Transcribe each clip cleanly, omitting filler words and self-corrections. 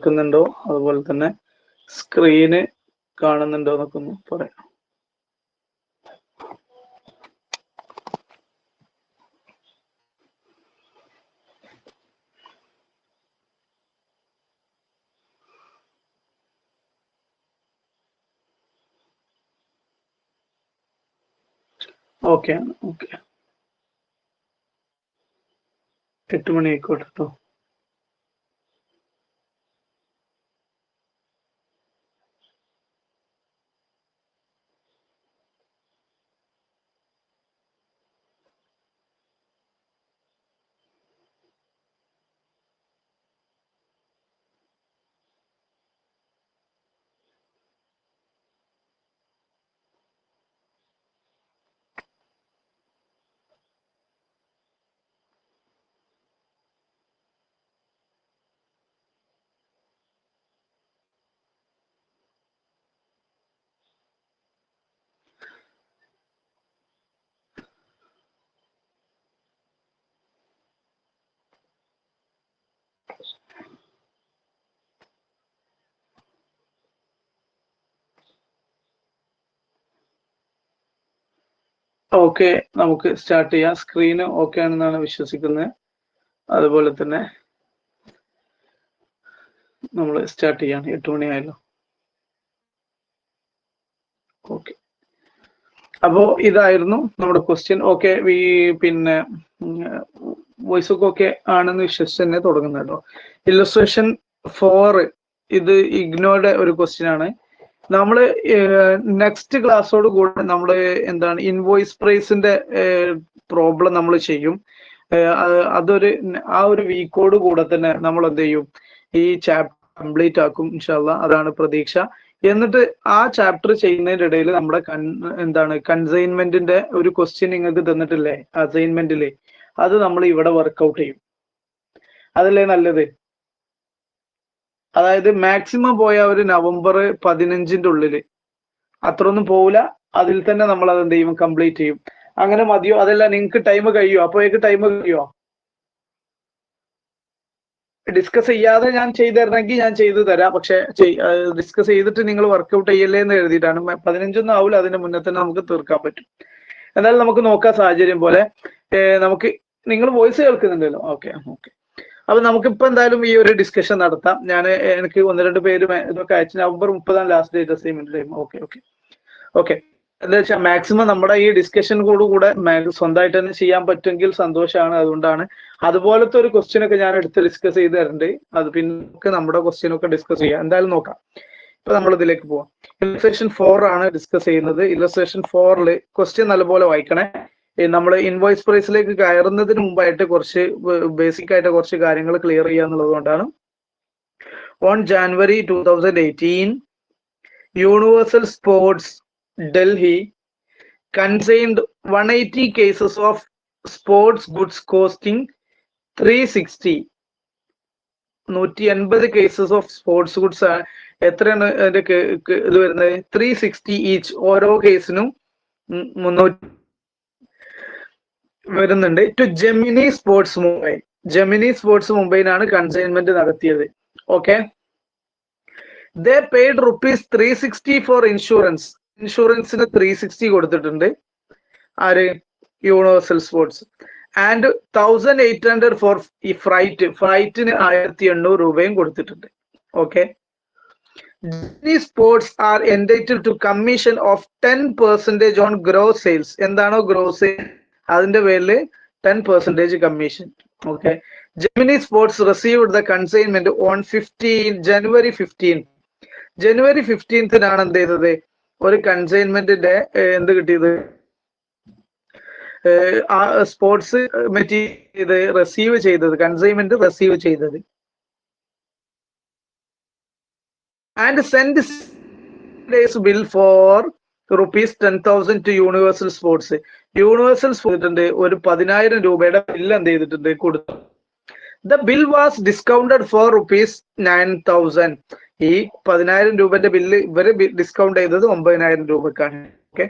കേൾക്കുന്നുണ്ടോ, അതുപോലെ തന്നെ സ്ക്രീന് കാണുന്നുണ്ടോ എന്നൊക്കെ ഒന്ന് പറയാം. ഓക്കെ, ഓക്കെ, 8 മണി ആയിക്കോട്ടെ കേട്ടോ. ഓക്കെ, നമുക്ക് സ്റ്റാർട്ട് ചെയ്യാം. സ്ക്രീന് ഓക്കെ ആണെന്നാണ് വിശ്വസിക്കുന്നത്. അതുപോലെ തന്നെ നമ്മൾ സ്റ്റാർട്ട് ചെയ്യാണ്. 8 മണിയായല്ലോ. ഓക്കെ, അപ്പോ ഇതായിരുന്നു നമ്മുടെ ക്വസ്റ്റ്യൻ. ഓക്കെ, പിന്നെ വോയിസ് ഒക്കെ ഓക്കെ ആണെന്ന് വിശ്വസിച്ച് തന്നെ തുടങ്ങുന്നത് കേട്ടോ. ഇല്ലസ്ട്രേഷൻ 4 ഇത് ഇഗ്നോയുടെ ഒരു ക്വസ്റ്റ്യൻ ആണ്. നമ്മള് നെക്സ്റ്റ് ക്ലാസ്സോട് കൂടെ നമ്മള് എന്താണ് ഇൻവോയ്സ് പ്രൈസിന്റെ പ്രോബ്ലം നമ്മൾ ചെയ്യും. അതൊരു ആ ഒരു വീക്കോട് കൂടെ തന്നെ നമ്മൾ എന്ത് ചെയ്യും, ഈ ചാപ്റ്റർ കംപ്ലീറ്റ് ആക്കും ഇൻഷാല്ലാ. അതാണ് പ്രതീക്ഷ. എന്നിട്ട് ആ ചാപ്റ്റർ ചെയ്യുന്നതിന്റെ ഇടയിൽ നമ്മുടെ എന്താണ് കൺസൈൻമെന്റിന്റെ ഒരു ക്വസ്റ്റ്യൻ നിങ്ങൾക്ക് തന്നിട്ടില്ലേ അസൈൻമെന്റില്, അത് നമ്മൾ ഇവിടെ വർക്ക്ഔട്ട് ചെയ്യും. അതല്ലേ നല്ലത്? അതായത് മാക്സിമം പോയ ഒരു നവംബർ 15-ന്റെ ഉള്ളില്, അത്രയൊന്നും പോവില്ല, അതിൽ തന്നെ നമ്മൾ അത് എന്ത് ചെയ്യും, കംപ്ലീറ്റ് ചെയ്യും. അങ്ങനെ മതിയോ? അതല്ല നിങ്ങൾക്ക് ടൈം കഴിയുമോ? അപ്പോഴേക്ക് ടൈം കഴിയുമോ? ഡിസ്കസ് ചെയ്യാതെ ഞാൻ ചെയ്തു തരണമെങ്കിൽ ഞാൻ ചെയ്തു തരാം. പക്ഷെ ഡിസ്കസ് ചെയ്തിട്ട് നിങ്ങൾ വർക്ക്ഔട്ട് ചെയ്യല്ലേ എന്ന് എഴുതിയിട്ടാണ്. 15ഒന്നും ആവില്ല, അതിന്റെ മുന്നേ തന്നെ നമുക്ക് തീർക്കാൻ പറ്റും. എന്നാലും നമുക്ക് നോക്കാം സാഹചര്യം പോലെ. നമുക്ക് നിങ്ങൾ വോയിസ് കേൾക്കുന്നുണ്ടല്ലോ? Okay, okay. അപ്പൊ നമുക്കിപ്പോ എന്തായാലും ഈ ഒരു ഡിസ്കഷൻ നടത്താം. എനിക്ക് 1-2 പേര് ഇതൊക്കെ അയച്ചു. November 30 last date assignment time. Okay, okay, okay. എന്താ വെച്ചാൽ മാക്സിമം നമ്മുടെ ഈ ഡിസ്കഷൻ കൂടെ സ്വന്തമായിട്ട് തന്നെ ചെയ്യാൻ പറ്റുമെങ്കിൽ സന്തോഷമാണ്. അതുകൊണ്ടാണ് അതുപോലത്തെ ഒരു ക്വസ്റ്റ്യൻ ഒക്കെ ഞാൻ എടുത്ത് ഡിസ്കസ് ചെയ്ത് തരുന്നുണ്ട്. അത് പിന്നെ നമ്മുടെ ക്വസ്റ്റ്യൻ ഒക്കെ ഡിസ്കസ് ചെയ്യാം. എന്തായാലും നോക്കാം. ഇപ്പൊ നമ്മൾ ഇതിലേക്ക് പോവാം. ഇല്ലസ്ട്രേഷൻ 4 ആണ് ഡിസ്കസ് ചെയ്യുന്നത്. ഇല്ലസ്ട്രേഷൻ 4 ക്വസ്റ്റ്യൻ നല്ലപോലെ വായിക്കണേ. നമ്മൾ ഇൻവോയ്സ് പ്രൈസിലേക്ക് കയറുന്നതിന് മുമ്പായിട്ട് കുറച്ച് ബേസിക് ആയിട്ട് കുറച്ച് കാര്യങ്ങൾ ക്ലിയർ ചെയ്യുക എന്നുള്ളത് കൊണ്ടാണ്. On January 2018, universal sports Delhi consigned 180 cases of sports goods costing 360. 180 cases of sports goods. എത്രയാണ് അതിന്റെ ഇത് വരുന്നത്? 360 ഈച്ച്. ഓരോ കേസിനും 300 വരുന്നുണ്ട്. To Gemini Sports Mumbai. Gemini Sports മുംബൈനാണ് കൺസൈൻമെന്റ് നടത്തിയത്. Okay, they paid ₹360 for insurance. ഇൻഷുറൻസിന് 360 കൊടുത്തിട്ടുണ്ട്. ആര്? Universal Sports. ആൻഡ് 1800 ഫോർ ഈ ഫ്രൈറ്റ്. ഫ്രൈറ്റിന് 1800 രൂപയും കൊടുത്തിട്ടുണ്ട്. Okay, Gemini sports are entitled to commission of 10% on gross sales. എന്താണോ ഗ്രോസ് സെയിൽ അതിന്റെ പേരിൽ 10% commission. Okay, Gemini Sports received the consignment on January 15. January 15-നാണ് എന്ത് ചെയ്തത്, ഒരു കൺസൈൻമെന്റിന്റെ എന്ത് കിട്ടിയത്, സ്പോർട്സ് മെറ്റീരിയൽ റിസീവ് ചെയ്തത്, കൺസൈൻമെന്റ് റിസീവ് ചെയ്തത്. And send bill for ₹10,000 to Universal Sports. Universal സ്പോർട്സിന്റെ ഒരു 10,000 രൂപയുടെ ബില്ല് എന്ത് ചെയ്തിട്ടുണ്ട്, കൊടുത്തു. The bill was discounted for ₹9,000. ഈ 10,000 രൂപന്റെ ബില്ല് ഇവര് ഡിസ്കൗണ്ട് ചെയ്തത് 9,000 രൂപക്കാണ്. ഓക്കെ,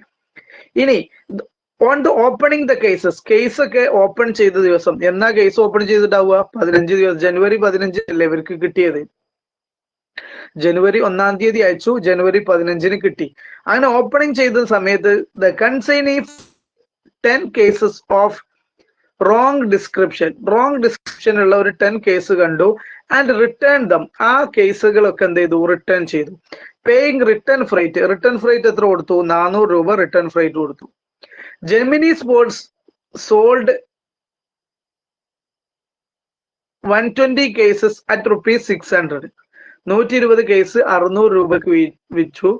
ഇനി on the opening the cases. Case ഒക്കെ ഓപ്പൺ ചെയ്ത ദിവസം, എന്നാ കേസ് ഓപ്പൺ ചെയ്തിട്ടാവുക? 15 ദിവസം. January 15 അല്ലേ ഇവർക്ക് കിട്ടിയത്. ജനുവരി 1-ാം തീയതി അയച്ചു, ജനുവരി 15-ന് കിട്ടി. അങ്ങനെ ഓപ്പണിംഗ് ചെയ്ത സമയത്ത് the consign is 10 cases of wrong description ഉള്ള ഒരു 10 കേസ് കണ്ടു. ആൻഡ് റിട്ടേൺ ദം, ആ കേസുകളൊക്കെ എന്ത് ചെയ്തു? റിട്ടേൺ ചെയ്തു. പേയിങ് റിട്ടേൺ ഫ്രൈറ്റ് എത്ര കൊടുത്തു? 400 രൂപ റിട്ടേൺ ഫ്രൈറ്റ് കൊടുത്തു. Gemini sports sold 120 cases at ₹600. 120 case 600 രൂപക്ക് വിറ്റു.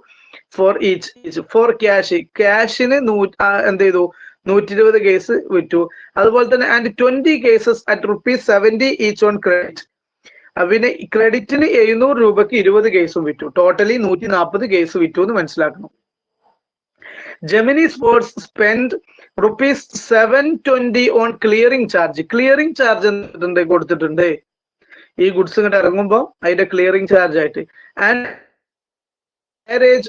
ഫോർ ഈച്ച് ഫോർ ക്യാഷിന് എന്ത് ചെയ്തു? 120 കേസ് വിറ്റു. അതുപോലെ തന്നെ and 20 cases at ₹70 each on credit. പിന്നെ ക്രെഡിറ്റിന് 700 രൂപക്ക് 20 കേസും വിറ്റു. ടോട്ടലി 140 കേസ് വിറ്റു എന്ന് മനസ്സിലാക്കണം. Gemini Sports spend ₹720 on clearing charge. Clearing charge കൊടുത്തിട്ടുണ്ട് ഈ ഗുഡ്സ് ഇങ്ങോട്ട് ഇറങ്ങുമ്പോൾ അതിന്റെ ക്ലിയറിംഗ് ചാർജ് ആയിട്ട്. ആൻഡ് കാരേജ്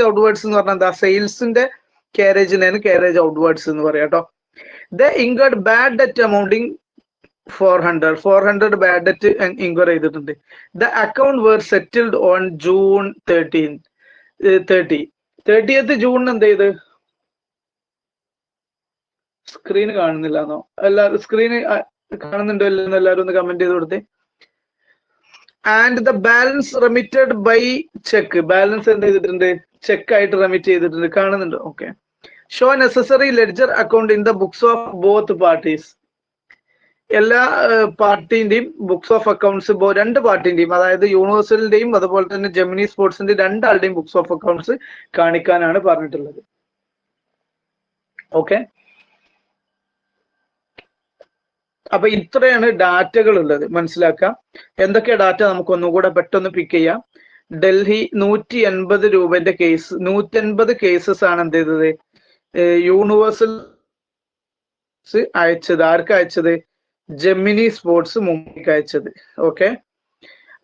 ഔട്ട്വേർഡ്സ് എന്ന് പറഞ്ഞാൽ എന്താ? സെയിൽസിന്റെ കാരേജിനാണ് കാരേജ് ഔട്ട്വേർഡ്സ് എന്ന് പറയാം കേട്ടോ. The incurred bad debt amounting 400 bad debt inquire ചെയ്തിട്ടുണ്ട്. The account were settled on June 30th ജൂണിന് എന്ത് ചെയ്ത്? സ്ക്രീൻ കാണുന്നില്ലെന്നോ? എല്ലാവരും സ്ക്രീന് കാണുന്നുണ്ടോ ഇല്ലെന്ന് എല്ലാവരും ഒന്ന് കമന്റ് ചെയ്ത് കൊടുത്തേ. And the balance remitted by cheque. Balance എന്ത് ചെയ്തിട്ടുണ്ട്? ചെക്ക് ആയിട്ട് റെമിറ്റ് ചെയ്തിട്ടുണ്ട്. കാണുന്നുണ്ടോ? Okay. Show necessary ledger account in the books of both parties. എല്ലാ പാർട്ടിന്റെയും ബുക്സ് ഓഫ് അക്കൗണ്ട്സ്, രണ്ട് പാർട്ടിന്റെയും, അതായത് യൂണിവേഴ്സലിന്റെയും അതുപോലെ തന്നെ ജെമിനി സ്പോർട്സിന്റെ രണ്ടാളുടെയും ബുക്സ് ഓഫ് അക്കൗണ്ട്സ് കാണിക്കാനാണ് പറഞ്ഞിട്ടുള്ളത്. ഓക്കെ. അപ്പൊ ഇത്രയാണ് ഡാറ്റകൾ ഉള്ളത്, മനസ്സിലാക്കാം. എന്തൊക്കെ ഡാറ്റ നമുക്ക് ഒന്നുകൂടെ പെട്ടെന്ന് പിക്ക് ചെയ്യാം. ഡൽഹി 180 രൂപന്റെ കേസ്, 180 കേസസ് ആണ് എന്ത് ചെയ്തത്? യൂണിവേഴ്സൽ അയച്ചത്. ആർക്ക് അയച്ചത്? ജെമിനി സ്പോർട്സ് മുംബൈക്ക് അയച്ചത്. ഓക്കെ.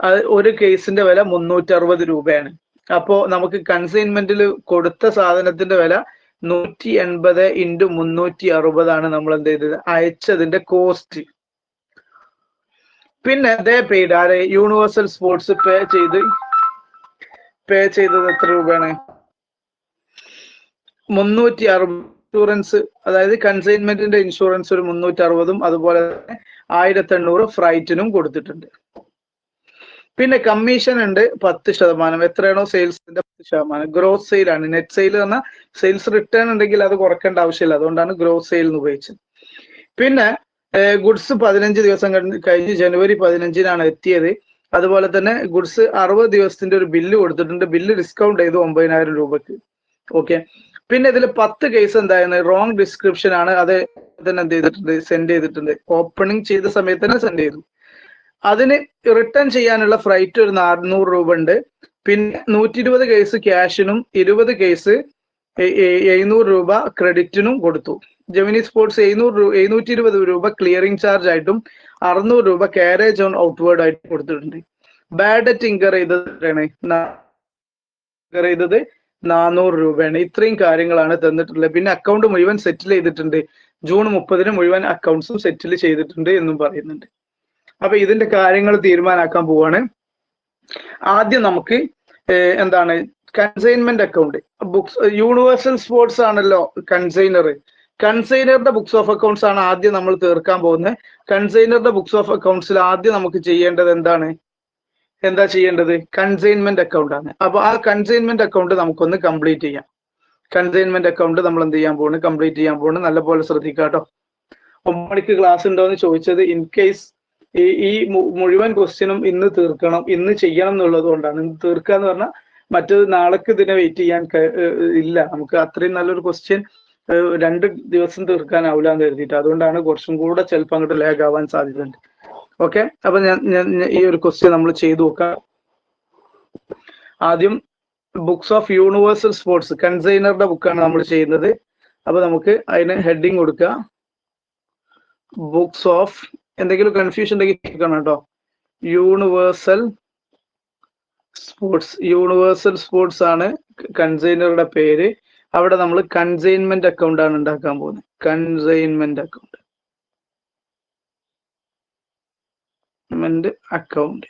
അത് ഒരു കേസിന്റെ വില 360 രൂപയാണ്. അപ്പോ നമുക്ക് കൺസൈൻമെന്റിൽ കൊടുത്ത സാധനത്തിന്റെ വില 180 × 360 ആണ് നമ്മൾ എന്ത് ചെയ്തത്? അയച്ചതിന്റെ കോസ്റ്റ്. പിന്നെ ദേ പെയ്ഡ്, ആരെ? യൂണിവേഴ്സൽ സ്പോർട്സ് പേ ചെയ്തത് എത്ര രൂപയാണ്? 360. ഇൻഷുറൻസ്, അതായത് കൺസൈൻമെന്റിന്റെ ഇൻഷുറൻസ് ഒരു 360, അതുപോലെ തന്നെ 1800 ഫ്രൈറ്റിനും കൊടുത്തിട്ടുണ്ട്. പിന്നെ കമ്മീഷൻ ഉണ്ട് 10%. എത്രയാണോ സെയിൽസിന്റെ 10%. ഗ്രോസ് സെയിൽ ആണ്. നെറ്റ് സെയിൽ പറഞ്ഞാൽ സെയിൽസ് റിട്ടേൺ ഉണ്ടെങ്കിൽ അത് കുറക്കേണ്ട ആവശ്യമില്ല, അതുകൊണ്ടാണ് ഗ്രോസ് സെയിൽ എന്ന് ഉപയോഗിച്ചത്. പിന്നെ ഗുഡ്സ് 15 ദിവസം കഴിഞ്ഞ് ജനുവരി 15-നാണ് എത്തിയത്. അതുപോലെ തന്നെ ഗുഡ്സ് 60 ദിവസത്തിന്റെ ഒരു ബില്ല് കൊടുത്തിട്ടുണ്ട്. ബില്ല് ഡിസ്കൗണ്ട് ചെയ്തു 9000 രൂപക്ക്. ഓക്കെ. പിന്നെ ഇതിൽ 10 കേസ് എന്തായിരുന്നു? റോങ് ഡിസ്ക്രിപ്ഷൻ ആണ്. അത് തന്നെ എന്ത് ചെയ്തിട്ടുണ്ട്? സെൻഡ് ചെയ്തിട്ടുണ്ട്. ഓപ്പണിംഗ് ചെയ്ത സമയത്ത് തന്നെ സെൻഡ് ചെയ്തു. അതിന് റിട്ടേൺ ചെയ്യാനുള്ള ഫ്രൈറ്റ് ഒരു 400 രൂപ ഉണ്ട്. പിന്നെ 120 കേസ് ക്യാഷിനും 20 കേസ് 700 രൂപ ക്രെഡിറ്റിനും കൊടുത്തു. ജെമിനി സ്പോർട്സ് 720 രൂപ ക്ലിയറിംഗ് ചാർജ് ആയിട്ടും 600 രൂപ കാരേജ് ഓൺ ഔട്ട്വേർഡ് ആയിട്ട് കൊടുത്തിട്ടുണ്ട്. ബാഡ് ഡെറ്റ് ഇൻകർ ചെയ്തത് 400 രൂപയാണ്. ഇത്രയും കാര്യങ്ങളാണ് തന്നിട്ടുള്ളത്. പിന്നെ അക്കൗണ്ട് മുഴുവൻ സെറ്റിൽ ചെയ്തിട്ടുണ്ട്. ജൂൺ 30-ന് മുഴുവൻ അക്കൗണ്ട്സും സെറ്റിൽ ചെയ്തിട്ടുണ്ട് എന്നും പറയുന്നുണ്ട്. അപ്പൊ ഇതിന്റെ കാര്യങ്ങൾ തീരുമാനാക്കാൻ പോവാണ്. ആദ്യം നമുക്ക് എന്താണ് consignment account. Books universal sports ആണല്ലോ കൺസൈനറുടെ ബുക്സ് ഓഫ് അക്കൗണ്ട്സ് ആണ് ആദ്യം നമ്മൾ തീർക്കാൻ പോകുന്നത്. കൺസൈനറുടെ ബുക്സ് ഓഫ് അക്കൗണ്ട്സിൽ ആദ്യം നമുക്ക് ചെയ്യേണ്ടത് എന്താ ചെയ്യേണ്ടത്? കൺസൈൻമെന്റ് അക്കൗണ്ട് ആണ്. അപ്പൊ ആ കൺസൈൻമെന്റ് അക്കൗണ്ട് നമുക്കൊന്ന് കംപ്ലീറ്റ് ചെയ്യാം. കൺസൈൻമെന്റ് അക്കൗണ്ട് നമ്മൾ എന്ത് ചെയ്യാൻ പോകുന്നു? കംപ്ലീറ്റ് ചെയ്യാൻ പോകുന്നു. നല്ലപോലെ ശ്രദ്ധിക്കുക കേട്ടോ. 9 മണിക്ക് ക്ലാസ് ഉണ്ടോ എന്ന് ചോദിച്ചത് ഇൻ കേസ് ഈ മുഴുവൻ ക്വസ്റ്റ്യനും ഇന്ന് തീർക്കണം, ഇന്ന് ചെയ്യണം എന്നുള്ളത് കൊണ്ടാണ്. ഇന്ന് തീർക്കുക എന്ന് പറഞ്ഞാൽ മറ്റത് നാളേക്ക് ഇതിനെ വെയിറ്റ് ചെയ്യാൻ ഇല്ല. നമുക്ക് അത്രയും നല്ലൊരു ക്വസ്റ്റ്യൻ 2 ദിവസം തീർക്കാനാവില്ല എന്ന് കരുതിയിട്ട്, അതുകൊണ്ടാണ് കുറച്ചും കൂടെ ചിലപ്പോൾ അങ്ങോട്ട് ലാഗ് ആവാൻ സാധ്യതയുണ്ട്. ഓക്കെ. അപ്പൊ ഞാൻ ഈ ഒരു ക്വസ്റ്റ്യൻ നമ്മൾ ചെയ്തു നോക്കാം. ആദ്യം ബുക്സ് ഓഫ് യൂണിവേഴ്സൽ സ്പോർട്സ് കൺസൈനറുടെ ബുക്കാണ് നമ്മൾ ചെയ്യുന്നത്. അപ്പൊ നമുക്ക് അതിന് ഹെഡിങ് കൊടുക്കുക. ബുക്സ് ഓഫ്, എന്തെങ്കിലും കൺഫ്യൂഷൻ ഉണ്ടെങ്കിൽ കേൾക്കണം കേട്ടോ. യൂണിവേഴ്സൽ സ്പോർട്സ് ആണ് കൺസൈനറുടെ പേര്. അവിടെ നമ്മൾ കൺസൈൻമെന്റ് അക്കൗണ്ട് ആണ് ഉണ്ടാക്കാൻ പോകുന്നത്. കൺസൈൻമെന്റ് അക്കൗണ്ട്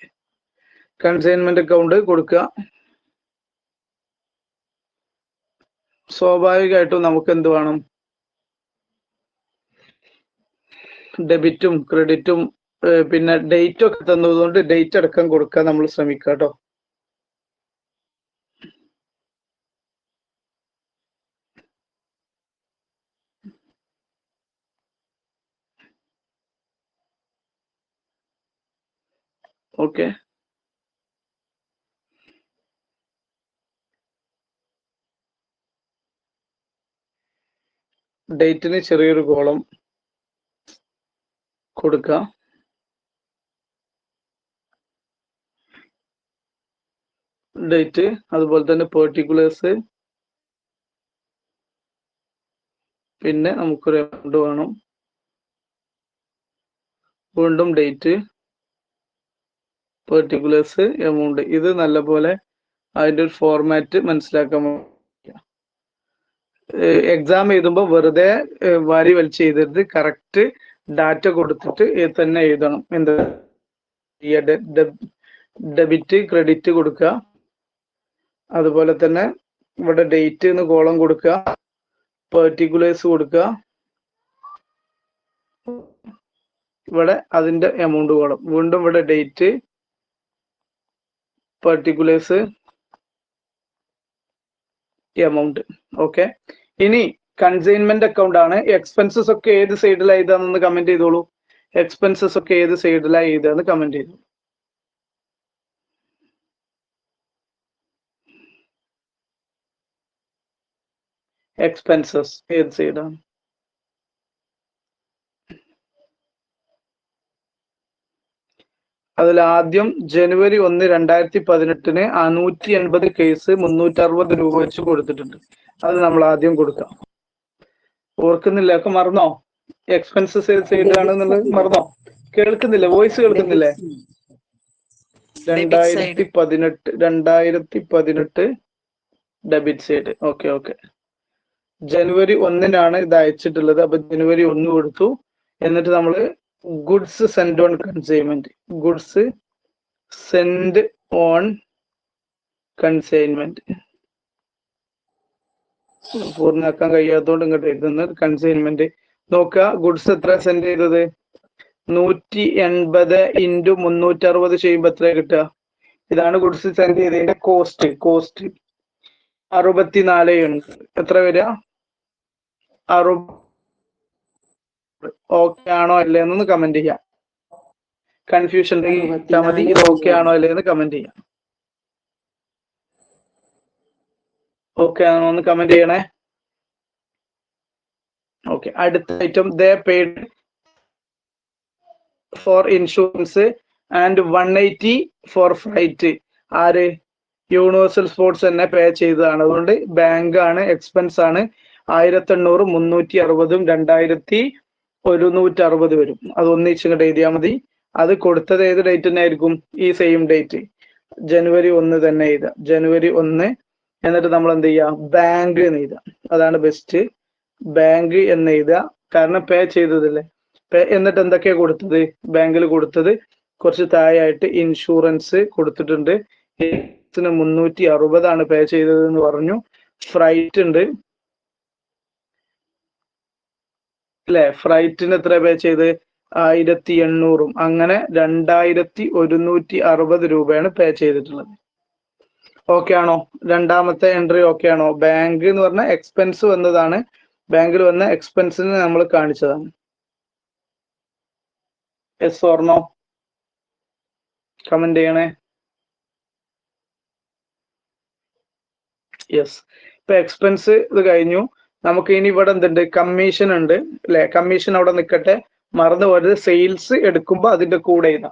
കൺസൈൻമെന്റ് അക്കൗണ്ട് കൊടുക്കുക. സ്വാഭാവികമായിട്ടും നമുക്ക് എന്ത് വേണം? ഡെബിറ്റും ക്രെഡിറ്റും പിന്നെ ഡേറ്റ് ഒക്കെ തന്നതുകൊണ്ട് ഡേറ്റ് അടക്കം കൊടുക്കാൻ നമ്മൾ ശ്രമിക്കുക കേട്ടോ. ഓക്കെ, ഡേറ്റിന് ചെറിയൊരു കോളം കൊടുക്കുക. ഡേറ്റ്, അതുപോലെ തന്നെ പെർട്ടിക്കുലേഴ്സ്, പിന്നെ നമുക്കൊരു എമൗണ്ട് വേണം. വീണ്ടും ഡേറ്റ്, പെർട്ടിക്കുലേഴ്സ്, എമൗണ്ട്. ഇത് നല്ലപോലെ അതിൻ്റെ ഒരു ഫോർമാറ്റ് മനസ്സിലാക്കാൻ എക്സാം എഴുതുമ്പോൾ വെറുതെ വാരി വലിച്ച് എഴുതരുത്. കറക്റ്റ് ഡാറ്റ കൊടുത്തിട്ട് തന്നെ എഴുതണം. എന്താ ഡെബിറ്റ് ക്രെഡിറ്റ് കൊടുക്കുക, അതുപോലെ തന്നെ ഇവിടെ ഡേറ്റ് എന്ന് കോളം കൊടുക്കുക, പെർട്ടിക്കുലേഴ്സ് കൊടുക്കുക, ഇവിടെ അതിന്റെ എമൗണ്ട് കോളം, വീണ്ടും ഇവിടെ ഡേറ്റ്, പെർട്ടിക്കുലേഴ്സ്, എമൗണ്ട്. ഓക്കെ, ഇനി കൺസൈൻമെന്റ് അക്കൗണ്ട് ആണ്. എക്സ്പെൻസസ് ഒക്കെ ഏത് സൈഡിലാണ് എഴുതാന്ന് കമന്റ് ചെയ്തോളൂ. എക്സ്പെൻസസ് ഒക്കെ ഏത് സൈഡിലാണ് എഴുതാന്ന് കമന്റ് ചെയ്തോളൂ. എക്സ്പെൻസസ് ഏത് സൈഡാണ്? അതിൽ ആദ്യം ജനുവരി 1, 2018 180 കേസ് 360 രൂപ വെച്ച് കൊടുത്തിട്ടുണ്ട്. അത് നമ്മൾ ആദ്യം കൊടുക്കാം. ഓർക്കുന്നില്ല? ഒക്കെ മറന്നോ? എക്സ്പെൻസസ് ഏത് സൈഡിലാണെന്നുള്ളത് മറന്നോ? കേൾക്കുന്നില്ല? വോയിസ് കേൾക്കുന്നില്ലേ? 2018 ഡെബിറ്റ് സൈഡ്. ഓക്കെ ഓക്കെ, ജനുവരി 1 ഇത് അയച്ചിട്ടുള്ളത്. അപ്പൊ ജനുവരി 1 കൊടുത്തു. എന്നിട്ട് നമ്മൾ goods send on consignment, goods send on consignment പൂർണ്ണമാക്കാൻ കഴിയാത്തതുകൊണ്ട് ഇങ്ങോട്ട് എഴുതുന്നത് കൺസൈൻമെന്റ്. നോക്കുക, ഗുഡ്സ് എത്ര സെൻഡ് ചെയ്തത്? 180 × 360 ചെയ്യുമ്പോൾ എത്ര കിട്ടുക? ഇതാണ് ഗുഡ്സ് സെൻഡ് ചെയ്തതിന്റെ കോസ്റ്റ്. 64. എത്ര വരിക? 60. ഓക്കെ ആണോ അല്ലേ എന്നൊന്ന് കമന്റ് ചെയ്യാം. കൺഫ്യൂഷൻ മതി. ഇത് ഓക്കെ ആണോ അല്ലേ എന്ന് കമന്റ് ചെയ്യാം. ഓക്കെ ആണോ എന്ന് കമന്റ് ചെയ്യണേ. ഓക്കെ, അടുത്ത item, they paid for insurance and 180 for flight. ആര്? യൂണിവേഴ്സൽ സ്പോർട്സ് തന്നെ പേ ചെയ്തതാണ്. അതുകൊണ്ട് ബാങ്ക് ആണ്, എക്സ്പെൻസ് ആണ്. 1800, 360, 2160 വരും. അത് ഒന്നിച്ചിങ്ങോട്ട് എഴുതിയാൽ മതി. അത് കൊടുത്തത് ഏത് ഡേറ്റ് തന്നെ ആയിരിക്കും? ഈ സെയിം ഡേറ്റ്, ജനുവരി 1 തന്നെ എഴുതാം. ജനുവരി 1. എന്നിട്ട് നമ്മൾ എന്ത് ചെയ്യുക? ബാങ്ക് എന്ന് എഴുതാം. അതാണ് ബെസ്റ്റ്. ബാങ്ക് എന്ന് എഴുതുക. കാരണം പേ ചെയ്തതല്ലേ. എന്നിട്ട് എന്തൊക്കെയാ കൊടുത്തത്? ബാങ്കിൽ കൊടുത്തത് കുറച്ച് താഴെയായിട്ട് ഇൻഷുറൻസ് കൊടുത്തിട്ടുണ്ട്. 360 പേ ചെയ്തത് എന്ന് പറഞ്ഞു. ഫ്രൈറ്റ് ഉണ്ട് അല്ലെ? ഫ്രൈറ്റിന് എത്ര പേ ചെയ്ത്? 1800. അങ്ങനെ 2160 രൂപയാണ് പേ ചെയ്തിട്ടുള്ളത്. ഓക്കെ ആണോ? രണ്ടാമത്തെ എൻട്രി ഓക്കെ ആണോ? ബാങ്ക് എന്ന് പറഞ്ഞ എക്സ്പെൻസ് വന്നതാണ്. ബാങ്കിൽ വന്ന എക്സ്പെൻസിന് നമ്മൾ കാണിച്ചതാണ്. Yes or no? കമന്റ് ചെയ്യണേ. യെസ്. ഇപ്പൊ എക്സ്പെൻസ് ഇത് കഴിഞ്ഞു. നമുക്ക് ഇനി ഇവിടെ എന്തുണ്ട്? കമ്മീഷൻ ഉണ്ട് അല്ലെ? കമ്മീഷൻ അവിടെ നിൽക്കട്ടെ, മറന്നു പോയത്. സെയിൽസ് എടുക്കുമ്പോൾ അതിന്റെ കൂടെ ഇതാ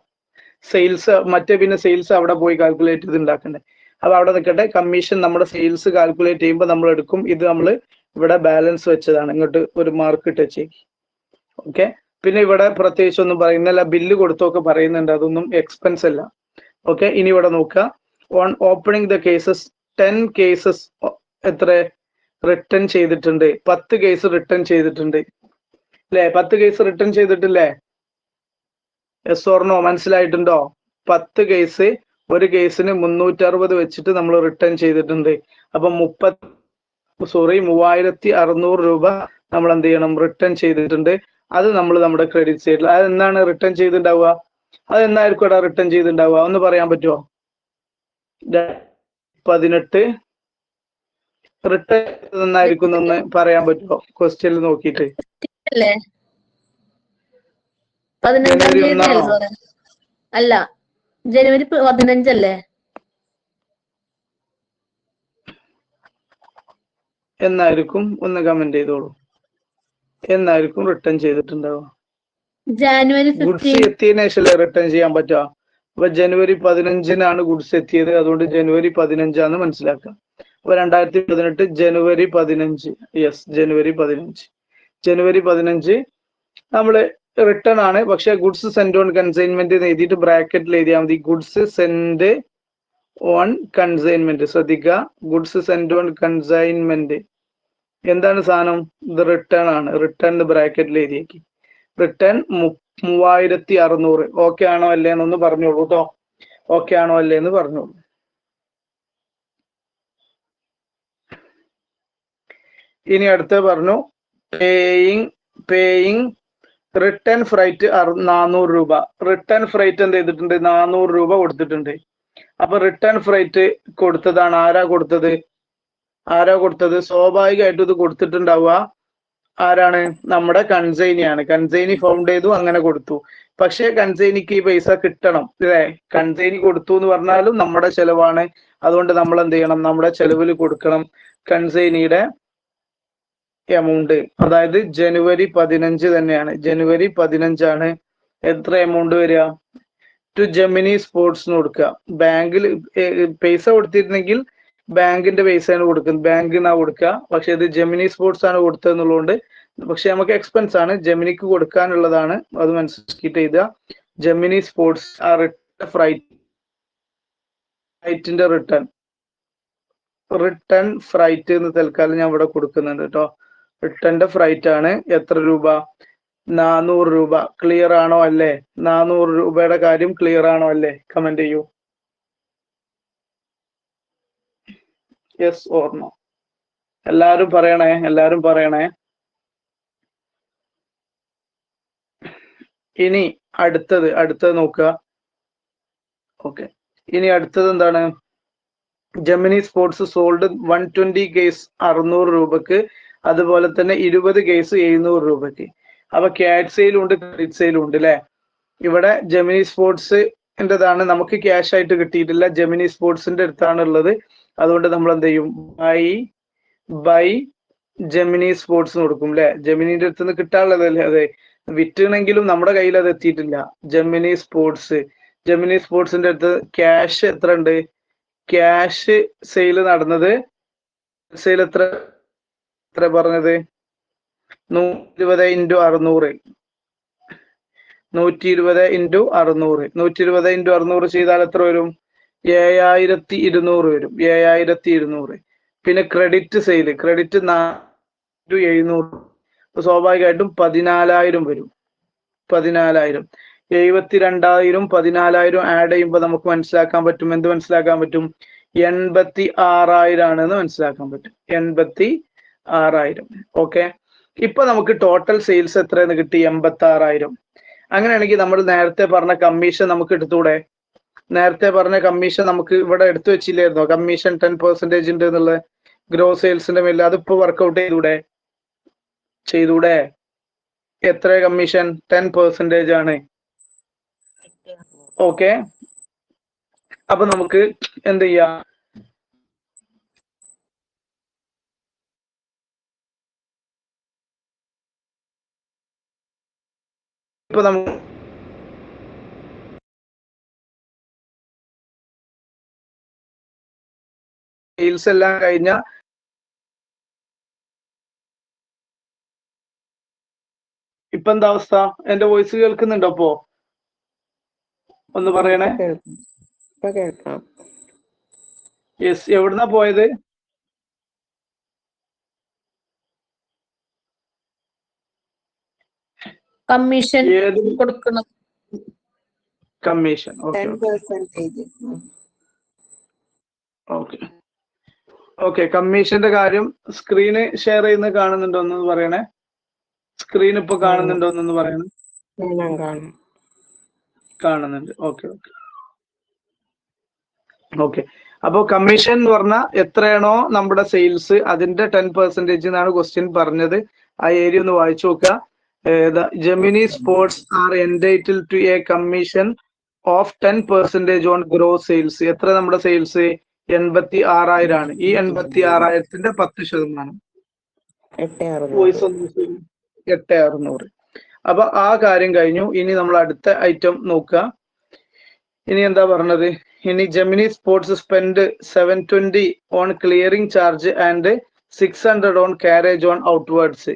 സെയിൽസ്. മറ്റേ പിന്നെ സെയിൽസ് അവിടെ പോയി കാൽക്കുലേറ്റ് ചെയ്ത് ഉണ്ടാക്കണ്ടേ. അത് അവിടെ നിൽക്കട്ടെ. കമ്മീഷൻ നമ്മുടെ സെയിൽസ് കാൽക്കുലേറ്റ് ചെയ്യുമ്പോൾ നമ്മൾ എടുക്കും. ഇത് നമ്മൾ ഇവിടെ ബാലൻസ് വെച്ചതാണ്. ഇങ്ങോട്ട് ഒരു മാർക്ക് ഇട്ടേക്ക്. ഓക്കെ, പിന്നെ ഇവിടെ പ്രത്യേകിച്ച് ഒന്നും പറയുന്നില്ല. ബില്ല് കൊടുത്തൊക്കെ പറയുന്നുണ്ട്, അതൊന്നും എക്സ്പെൻസ് അല്ല. ഓക്കെ, ഇനി ഇവിടെ നോക്കുക. On opening the cases 10 cases എത്ര റിട്ടേൺ ചെയ്തിട്ടുണ്ട്? 10 കേസ് റിട്ടേൺ ചെയ്തിട്ടുണ്ട് അല്ലെ? 10 കേസ് റിട്ടേൺ ചെയ്തിട്ടില്ലേ? Yes or no? മനസ്സിലായിട്ടുണ്ടോ? 10 കേസ് ഒരു കേസിന് 360 വെച്ചിട്ട് നമ്മൾ റിട്ടേൺ ചെയ്തിട്ടുണ്ട്. അപ്പൊ 3600 രൂപ നമ്മൾ എന്ത് ചെയ്യണം, റിട്ടേൺ ചെയ്തിട്ടുണ്ട്. അത് നമ്മൾ നമ്മുടെ ക്രെഡിറ്റ് സൈഡിൽ, അത് എന്നാണ് റിട്ടേൺ ചെയ്തിട്ടുണ്ടാവുക, അത് എന്നായിരിക്കും ഇവിടെ റിട്ടേൺ ചെയ്തിട്ടുണ്ടാവുക, ഒന്ന് പറയാൻ പറ്റുമോ? 18 റിട്ടേൺ എന്നായിരിക്കും ഒന്ന് പറയാൻ പറ്റുമോ? ക്വസ്റ്റ്യനിൽ നോക്കിയിട്ട്. ജനുവരി 1 അല്ല, ജനുവരി 15 അല്ലേ? എന്നായിരിക്കും, ഒന്ന് കമന്റ് ചെയ്തോളൂ. എന്നായിരിക്കും റിട്ടേൺ ചെയ്തിട്ടുണ്ടാവുക? ജനുവരി ഗുഡ്സ് എത്തിയതിനു ശേഷം റിട്ടേൺ ചെയ്യാൻ പറ്റുക. അപ്പൊ ജനുവരി 15-നാണ് ഗുഡ്സ് എത്തിയത്, അതുകൊണ്ട് ജനുവരി 15 മനസ്സിലാക്കാം. അപ്പൊ 2018 ജനുവരി 15, യെസ് ജനുവരി 15. ജനുവരി 15 നമ്മള് റിട്ടേൺ ആണ്. പക്ഷെ ഗുഡ്സ് സെൻഡ് ഓൺ കൺസൈൻമെന്റ് എഴുതിയിട്ട് ബ്രാക്കറ്റിൽ എഴുതിയാൽ മതി. Goods send on consignment. ശ്രദ്ധിക്കുക, ഗുഡ്സ് സെൻഡ് ഓൺ കൺസൈൻമെന്റ് എന്താണ് സാധനം? ഇത് റിട്ടേൺ ആണ്. റിട്ടേൺ ബ്രാക്കറ്റിൽ എഴുതിയേക്ക്. റിട്ടേൺ 3600. ഓക്കെ ആണോ അല്ലേ എന്നൊന്ന് പറഞ്ഞോളൂ കേട്ടോ. ഓക്കെ ആണോ അല്ലേ എന്ന് പറഞ്ഞോളൂ. ഇനി അടുത്ത പറഞ്ഞു പേയിങ് റിട്ടേൺ ഫ്രൈറ്റ് 400 രൂപ. റിട്ടേൺ ഫ്രൈറ്റ് എന്ത് ചെയ്തിട്ടുണ്ട്? 400 രൂപ കൊടുത്തിട്ടുണ്ട്. അപ്പൊ റിട്ടേൺ ഫ്രൈറ്റ് കൊടുത്തതാണ്. ആരാ കൊടുത്തത്? സ്വാഭാവികമായിട്ടും ഇത് കൊടുത്തിട്ടുണ്ടാവുക ആരാണ്? നമ്മുടെ കൺസൈനിയാണ്. കൺസൈനി ഫൗണ്ട് ചെയ്തു, അങ്ങനെ കൊടുത്തു. പക്ഷെ കൺസൈനിക്ക് ഈ പൈസ കിട്ടണം അല്ലേ? കൺസൈനി കൊടുത്തു എന്ന് പറഞ്ഞാലും നമ്മുടെ ചെലവാണ്. അതുകൊണ്ട് നമ്മൾ എന്ത് ചെയ്യണം? നമ്മുടെ ചെലവിൽ കൊടുക്കണം കൺസൈനിയുടെ എമൗണ്ട്. അതായത് ജനുവരി 15 തന്നെയാണ്. ജനുവരി 15 എത്ര എമൗണ്ട് വരിക? ടു ജെമിനി സ്പോർട്സിന് കൊടുക്കുക. ബാങ്കിൽ പൈസ കൊടുത്തിരുന്നെങ്കിൽ ബാങ്കിന്റെ പൈസയാണ് കൊടുക്കുന്നത്, ബാങ്കിനാണ് കൊടുക്കുക. പക്ഷെ ഇത് ജെമിനി സ്പോർട്സ് ആണ് കൊടുത്തതെന്നുള്ളതുകൊണ്ട്, പക്ഷെ നമുക്ക് എക്സ്പെൻസ് ആണ്, ജെമിനിക്ക് കൊടുക്കാനുള്ളതാണ്. അത് മനസ്സിലാക്കിയിട്ട് എഴുതുക. ജെമിനി സ്പോർട്സ് ആ ഫ്രൈറ്റിന്റെ റിട്ടേൺ ഫ്രൈറ്റ് എന്ന് തൽക്കാലം ഞാൻ ഇവിടെ കൊടുക്കുന്നുണ്ട് കേട്ടോ. റിട്ടേണിന്റെ ഫ്രൈറ്റ് ആണ്. എത്ര രൂപ? 400 രൂപ. ക്ലിയർ ആണോ അല്ലേ? 400 രൂപയുടെ കാര്യം ക്ലിയർ ആണോ അല്ലേ? കമന്റ് ചെയ്യൂ. Yes or no. എല്ലാരും പറയണേ. ഇനി അടുത്തത് നോക്കുക. ഓക്കെ, ഇനി അടുത്തത് എന്താണ്? ജെമിനി സ്പോർട്സ് സോൾഡ് 120 കേസ് 600 രൂപക്ക്, അതുപോലെ തന്നെ 20 കേസ് 700 രൂപക്ക്. അപ്പൊ ക്യാഷ് സെയിലും ഉണ്ട്, ക്രെഡിറ്റ് സെയിലും ഉണ്ട് അല്ലെ? ഇവിടെ ജെമിനി സ്പോർട്സിൻ്റെതാണ്, നമുക്ക് ക്യാഷ് ആയിട്ട് കിട്ടിയിട്ടില്ല, ജെമിനി സ്പോർട്സിന്റെ അടുത്താണ് ഉള്ളത്. അതുകൊണ്ട് നമ്മൾ എന്ത് ചെയ്യും? ബൈ ജെമിനി സ്പോർട്സ് കൊടുക്കും അല്ലെ? ജെമിനിന്റെ അടുത്ത് നിന്ന് കിട്ടാനുള്ളതല്ലേ അതെ. വിറ്റണെങ്കിലും നമ്മുടെ കയ്യിൽ അത് എത്തിയിട്ടില്ല. ജെമിനി സ്പോർട്സിന്റെ അടുത്ത് ക്യാഷ് എത്ര ഉണ്ട്? ക്യാഷ് സെയിൽ നടന്നത്, സെയിൽ എത്ര പറഞ്ഞത്? 120 × 600. 120 × 600. 120 × 600 ചെയ്താൽ എത്ര വരും? 7200 വരും. 7200. പിന്നെ ക്രെഡിറ്റ് സെയിൽ, ക്രെഡിറ്റ് 700, സ്വാഭാവികമായിട്ടും 14000 വരും. 14000. 72000 14000 ആഡ് ചെയ്യുമ്പോൾ നമുക്ക് മനസ്സിലാക്കാൻ പറ്റും. എന്ത് മനസ്സിലാക്കാൻ പറ്റും? 86000 ആണെന്ന് മനസ്സിലാക്കാൻ പറ്റും. 86000. ഓക്കെ, ഇപ്പൊ നമുക്ക് ടോട്ടൽ സെയിൽസ് എത്രയെന്ന് കിട്ടി? 86000. അങ്ങനെയാണെങ്കിൽ നമ്മൾ നേരത്തെ പറഞ്ഞ കമ്മീഷൻ നമുക്ക് എടുത്തൂടെ? നേരത്തെ പറഞ്ഞ കമ്മീഷൻ നമുക്ക് ഇവിടെ എടുത്തു വെച്ചില്ലായിരുന്നോ? കമ്മീഷൻ 10% ഉണ്ട് എന്നുള്ള ഗ്രോസ് സെയിൽസിന്റെ മേലെ. അതിപ്പോ വർക്ക്ഔട്ട് ചെയ്തൂടെ? എത്ര കമ്മീഷൻ? 10% ആണ്. ഓക്കെ, അപ്പൊ നമുക്ക് എന്ത് ചെയ്യാം? ഇപ്പൊ നമുക്ക് സെയിൽസ് എല്ലാം കഴിഞ്ഞ ഇപ്പൊ എന്താ അവസ്ഥ? എന്റെ വോയിസ് കേൾക്കുന്നുണ്ടോ? അപ്പോ ഒന്ന് പറയണേ. യെസ്, എവിടുന്നാ പോയത്? കമ്മീഷൻ കൊടുക്കണം. കമ്മീഷൻ. Okay okay. കമ്മീഷന്റെ കാര്യം സ്ക്രീന് ഷെയർ ചെയ്യുന്ന കാണുന്നുണ്ടോ എന്ന് പറയണേ. സ്ക്രീൻ ഇപ്പൊ കാണുന്നുണ്ടോ എന്നൊന്ന് പറയണേ. കാണുന്നുണ്ട്. Okay okay okay. അപ്പൊ കമ്മീഷൻ എന്ന് പറഞ്ഞാൽ എത്രയാണോ നമ്മുടെ സെയിൽസ് അതിന്റെ 10% എന്നാണ് ക്വസ്റ്റ്യൻ പറഞ്ഞത്. ആ ഏരിയ ഒന്ന് വായിച്ചു നോക്കുക. Gemini sports are entitled to a commission of 10% on gross sales. എത്ര നമ്മുടെ സെയിൽസ്? 86,000 ആണ്. ഈ 86,000ന്റെ 10%. വോയിസ് 8,600. അപ്പൊ ആ കാര്യം കഴിഞ്ഞു. ഇനി നമ്മൾ അടുത്ത ഐറ്റം നോക്കുക. ഇനി എന്താ പറഞ്ഞത്? ഇനി Gemini Sports spend 720 on clearing charge and 600 on carriage on outwards.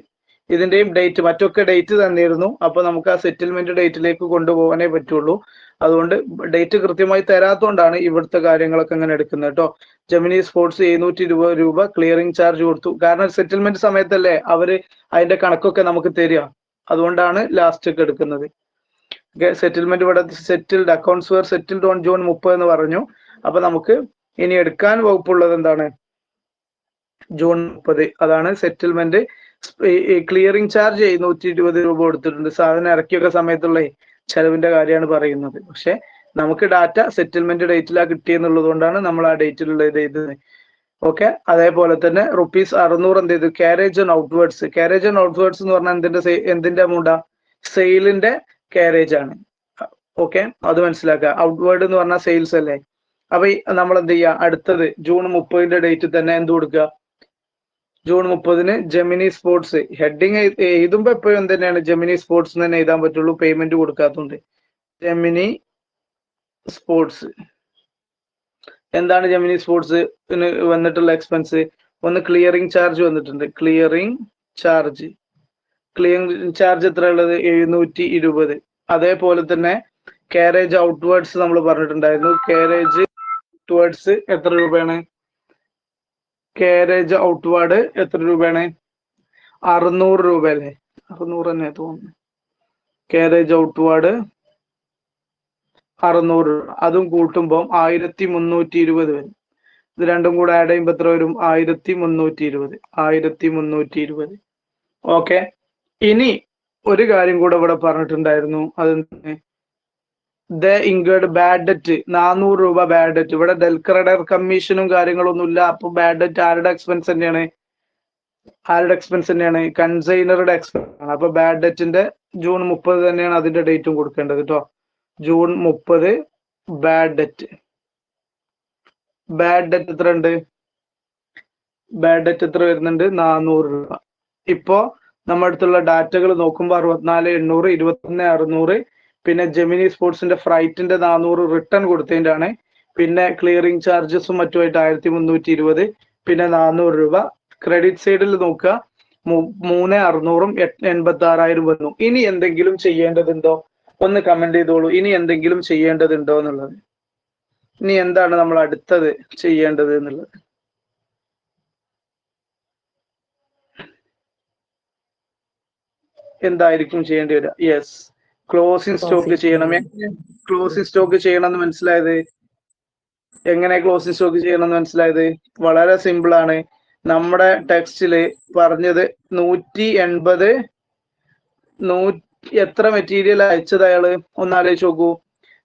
ഇതിന്റെയും ഡേറ്റ്, മറ്റൊക്കെ ഡേറ്റ് തന്നിരുന്നു. അപ്പൊ നമുക്ക് ആ സെറ്റിൽമെന്റ് ഡേറ്റിലേക്ക് കൊണ്ടുപോകാനേ പറ്റുള്ളൂ. അതുകൊണ്ട് ഡേറ്റ് കൃത്യമായി തരാത്തോണ്ടാണ് ഇവിടുത്തെ കാര്യങ്ങളൊക്കെ അങ്ങനെ എടുക്കുന്നത് കേട്ടോ. ജെമിനി സ്പോർട്സ് 720 രൂപ ക്ലിയറിംഗ് ചാർജ് കൊടുത്തു. കാരണം സെറ്റിൽമെന്റ് സമയത്തല്ലേ അവര് അതിന്റെ കണക്കൊക്കെ നമുക്ക് തരിക. അതുകൊണ്ടാണ് ലാസ്റ്റ് ഒക്കെ എടുക്കുന്നത്. സെറ്റിൽമെന്റ് ഇവിടെ settled accounts were settled on June 30 എന്ന് പറഞ്ഞു. അപ്പൊ നമുക്ക് ഇനി എടുക്കാൻ വകുപ്പുള്ളത് എന്താണ്? ജൂൺ 30. അതാണ് സെറ്റിൽമെന്റ്. ക്ലിയറിംഗ് ചാർജ് 720 രൂപ കൊടുത്തിട്ടുണ്ട്. സാധനം ഇറക്കിയൊക്കെ സമയത്തുള്ള ചെലവിന്റെ കാര്യമാണ് പറയുന്നത്. പക്ഷെ നമുക്ക് ഡാറ്റ സെറ്റിൽമെന്റ് ഡേറ്റിലാണ് കിട്ടിയെന്നുള്ളത് കൊണ്ടാണ് നമ്മൾ ആ ഡേറ്റിലുള്ള ഇത് ചെയ്തത്. ഓക്കെ. അതേപോലെ തന്നെ ₹600 എന്ത് ചെയ്തു? Carriage and outwards. Carriage and outwards എന്ന് പറഞ്ഞാൽ എന്തിന്റെ അമൗണ്ടാ? സെയിലിന്റെ കാരേജ് ആണ്. ഓക്കെ, അത് മനസ്സിലാക്കുക. ഔട്ട്വേർഡ് എന്ന് പറഞ്ഞാൽ സെയിൽസ് അല്ലേ. അപ്പൊ നമ്മൾ എന്ത് ചെയ്യുക? അടുത്തത് ജൂൺ 30ന്റെ ഡേറ്റ് തന്നെ എന്ത് കൊടുക്കുക? ജൂൺ 30-ന് ജെമിനി സ്പോർട്സ്. ഹെഡിങ് എഴുതുമ്പോ എപ്പോഴും എന്ത് തന്നെയാണ്? ജെമിനി സ്പോർട്സ് തന്നെ എഴുതാൻ പറ്റുള്ളൂ, പേയ്മെന്റ് കൊടുക്കാത്തതുകൊണ്ട്. Gemini Sports. എന്താണ് ജെമിനി സ്പോർട്സ് വന്നിട്ടുള്ള എക്സ്പെൻസ്? ഒന്ന് ക്ലിയറിംഗ് ചാർജ് വന്നിട്ടുണ്ട്. ക്ലിയറിംഗ് ചാർജ് എത്ര ഉള്ളത്? 720. അതേപോലെ തന്നെ കാരേജ് ഔട്ട്വേർഡ്സ് നമ്മൾ പറഞ്ഞിട്ടുണ്ടായിരുന്നു. കാരേജ് ഔട്ട്വേർഡ്സ് എത്ര രൂപയാണ്? കാരേജ് ഔട്ട്വേർഡ് എത്ര രൂപയാണ്? 600 രൂപ അല്ലേ? 600 തന്നെ തോന്നുന്നു. കാരേജ് ഔട്ട്വേർഡ് 600 രൂപ. അതും കൂട്ടുമ്പോൾ 1320 വരും. ഇത് രണ്ടും കൂടെ ആഡ് ചെയ്യുമ്പോൾ എത്ര വരും? 1320. ഓക്കെ. ഇനി ഒരു കാര്യം കൂടെ ഇവിടെ പറഞ്ഞിട്ടുണ്ടായിരുന്നു. അതെന്താണ്? ദ ഇൻകേർഡ് ബാഡ് ഡെറ്റ് 400 രൂപ ബാഡ് ഡെറ്റ്. ഇവിടെ ഡെൽക്രഡർ കമ്മീഷനും കാര്യങ്ങളൊന്നുമില്ല. അപ്പൊ ബാഡ് ഡെറ്റ് ആരുടെ എക്സ്പെൻസ് തന്നെയാണ്? കൺസൈനറുടെ എക്സ്പെൻസ് ആണ്. അപ്പൊ ബാഡ് ഡെറ്റിന്റെ ജൂൺ 30 തന്നെയാണ് അതിന്റെ ഡേറ്റും കൊടുക്കേണ്ടത് കേട്ടോ. June 30 bad debt. Bad debt എത്ര ഉണ്ട്? ബാഡ് ഡെറ്റ് എത്ര വരുന്നുണ്ട്? 400 രൂപ. ഇപ്പോ നമ്മുടെ അടുത്തുള്ള ഡാറ്റകൾ നോക്കുമ്പോൾ 64,800, 21,600, പിന്നെ ജെമിനി സ്പോർട്സിന്റെ ഫ്രൈറ്റിന്റെ 400 റിട്ടേൺ കൊടുത്തതിന്റെ ആണ്. പിന്നെ ക്ലിയറിംഗ് ചാർജസും മറ്റുമായിട്ട് 1320, പിന്നെ 400 രൂപ. ക്രെഡിറ്റ് സൈഡിൽ നോക്കുക, 3,600ഉം 86,000 വന്നു. ഇനി എന്തെങ്കിലും ചെയ്യേണ്ടതുണ്ടോ? ഒന്ന് കമന്റ് ചെയ്തോളൂ. ഇനി എന്തെങ്കിലും ചെയ്യേണ്ടതുണ്ടോ എന്നുള്ളത്. ഇനി എന്താണ് നമ്മൾ അടുത്തത് ചെയ്യേണ്ടത് എന്നുള്ളത്? എന്തായിരിക്കും ചെയ്യേണ്ടി വരിക? യെസ്, ക്ലോസിംഗ് സ്റ്റോക്ക് ചെയ്യണം. ക്ലോസിംഗ് സ്റ്റോക്ക് ചെയ്യണം എന്ന് മനസ്സിലായത്? എങ്ങനെ ക്ലോസിംഗ് സ്റ്റോക്ക് ചെയ്യണം എന്ന് മനസ്സിലായത്? വളരെ സിമ്പിൾ ആണ്. നമ്മുടെ ടെക്സ്റ്റില് പറഞ്ഞത് 180 എത്ര മെറ്റീരിയൽ അയച്ചത് അയാള്? ഒന്ന് ആലോചിച്ച് നോക്കൂ.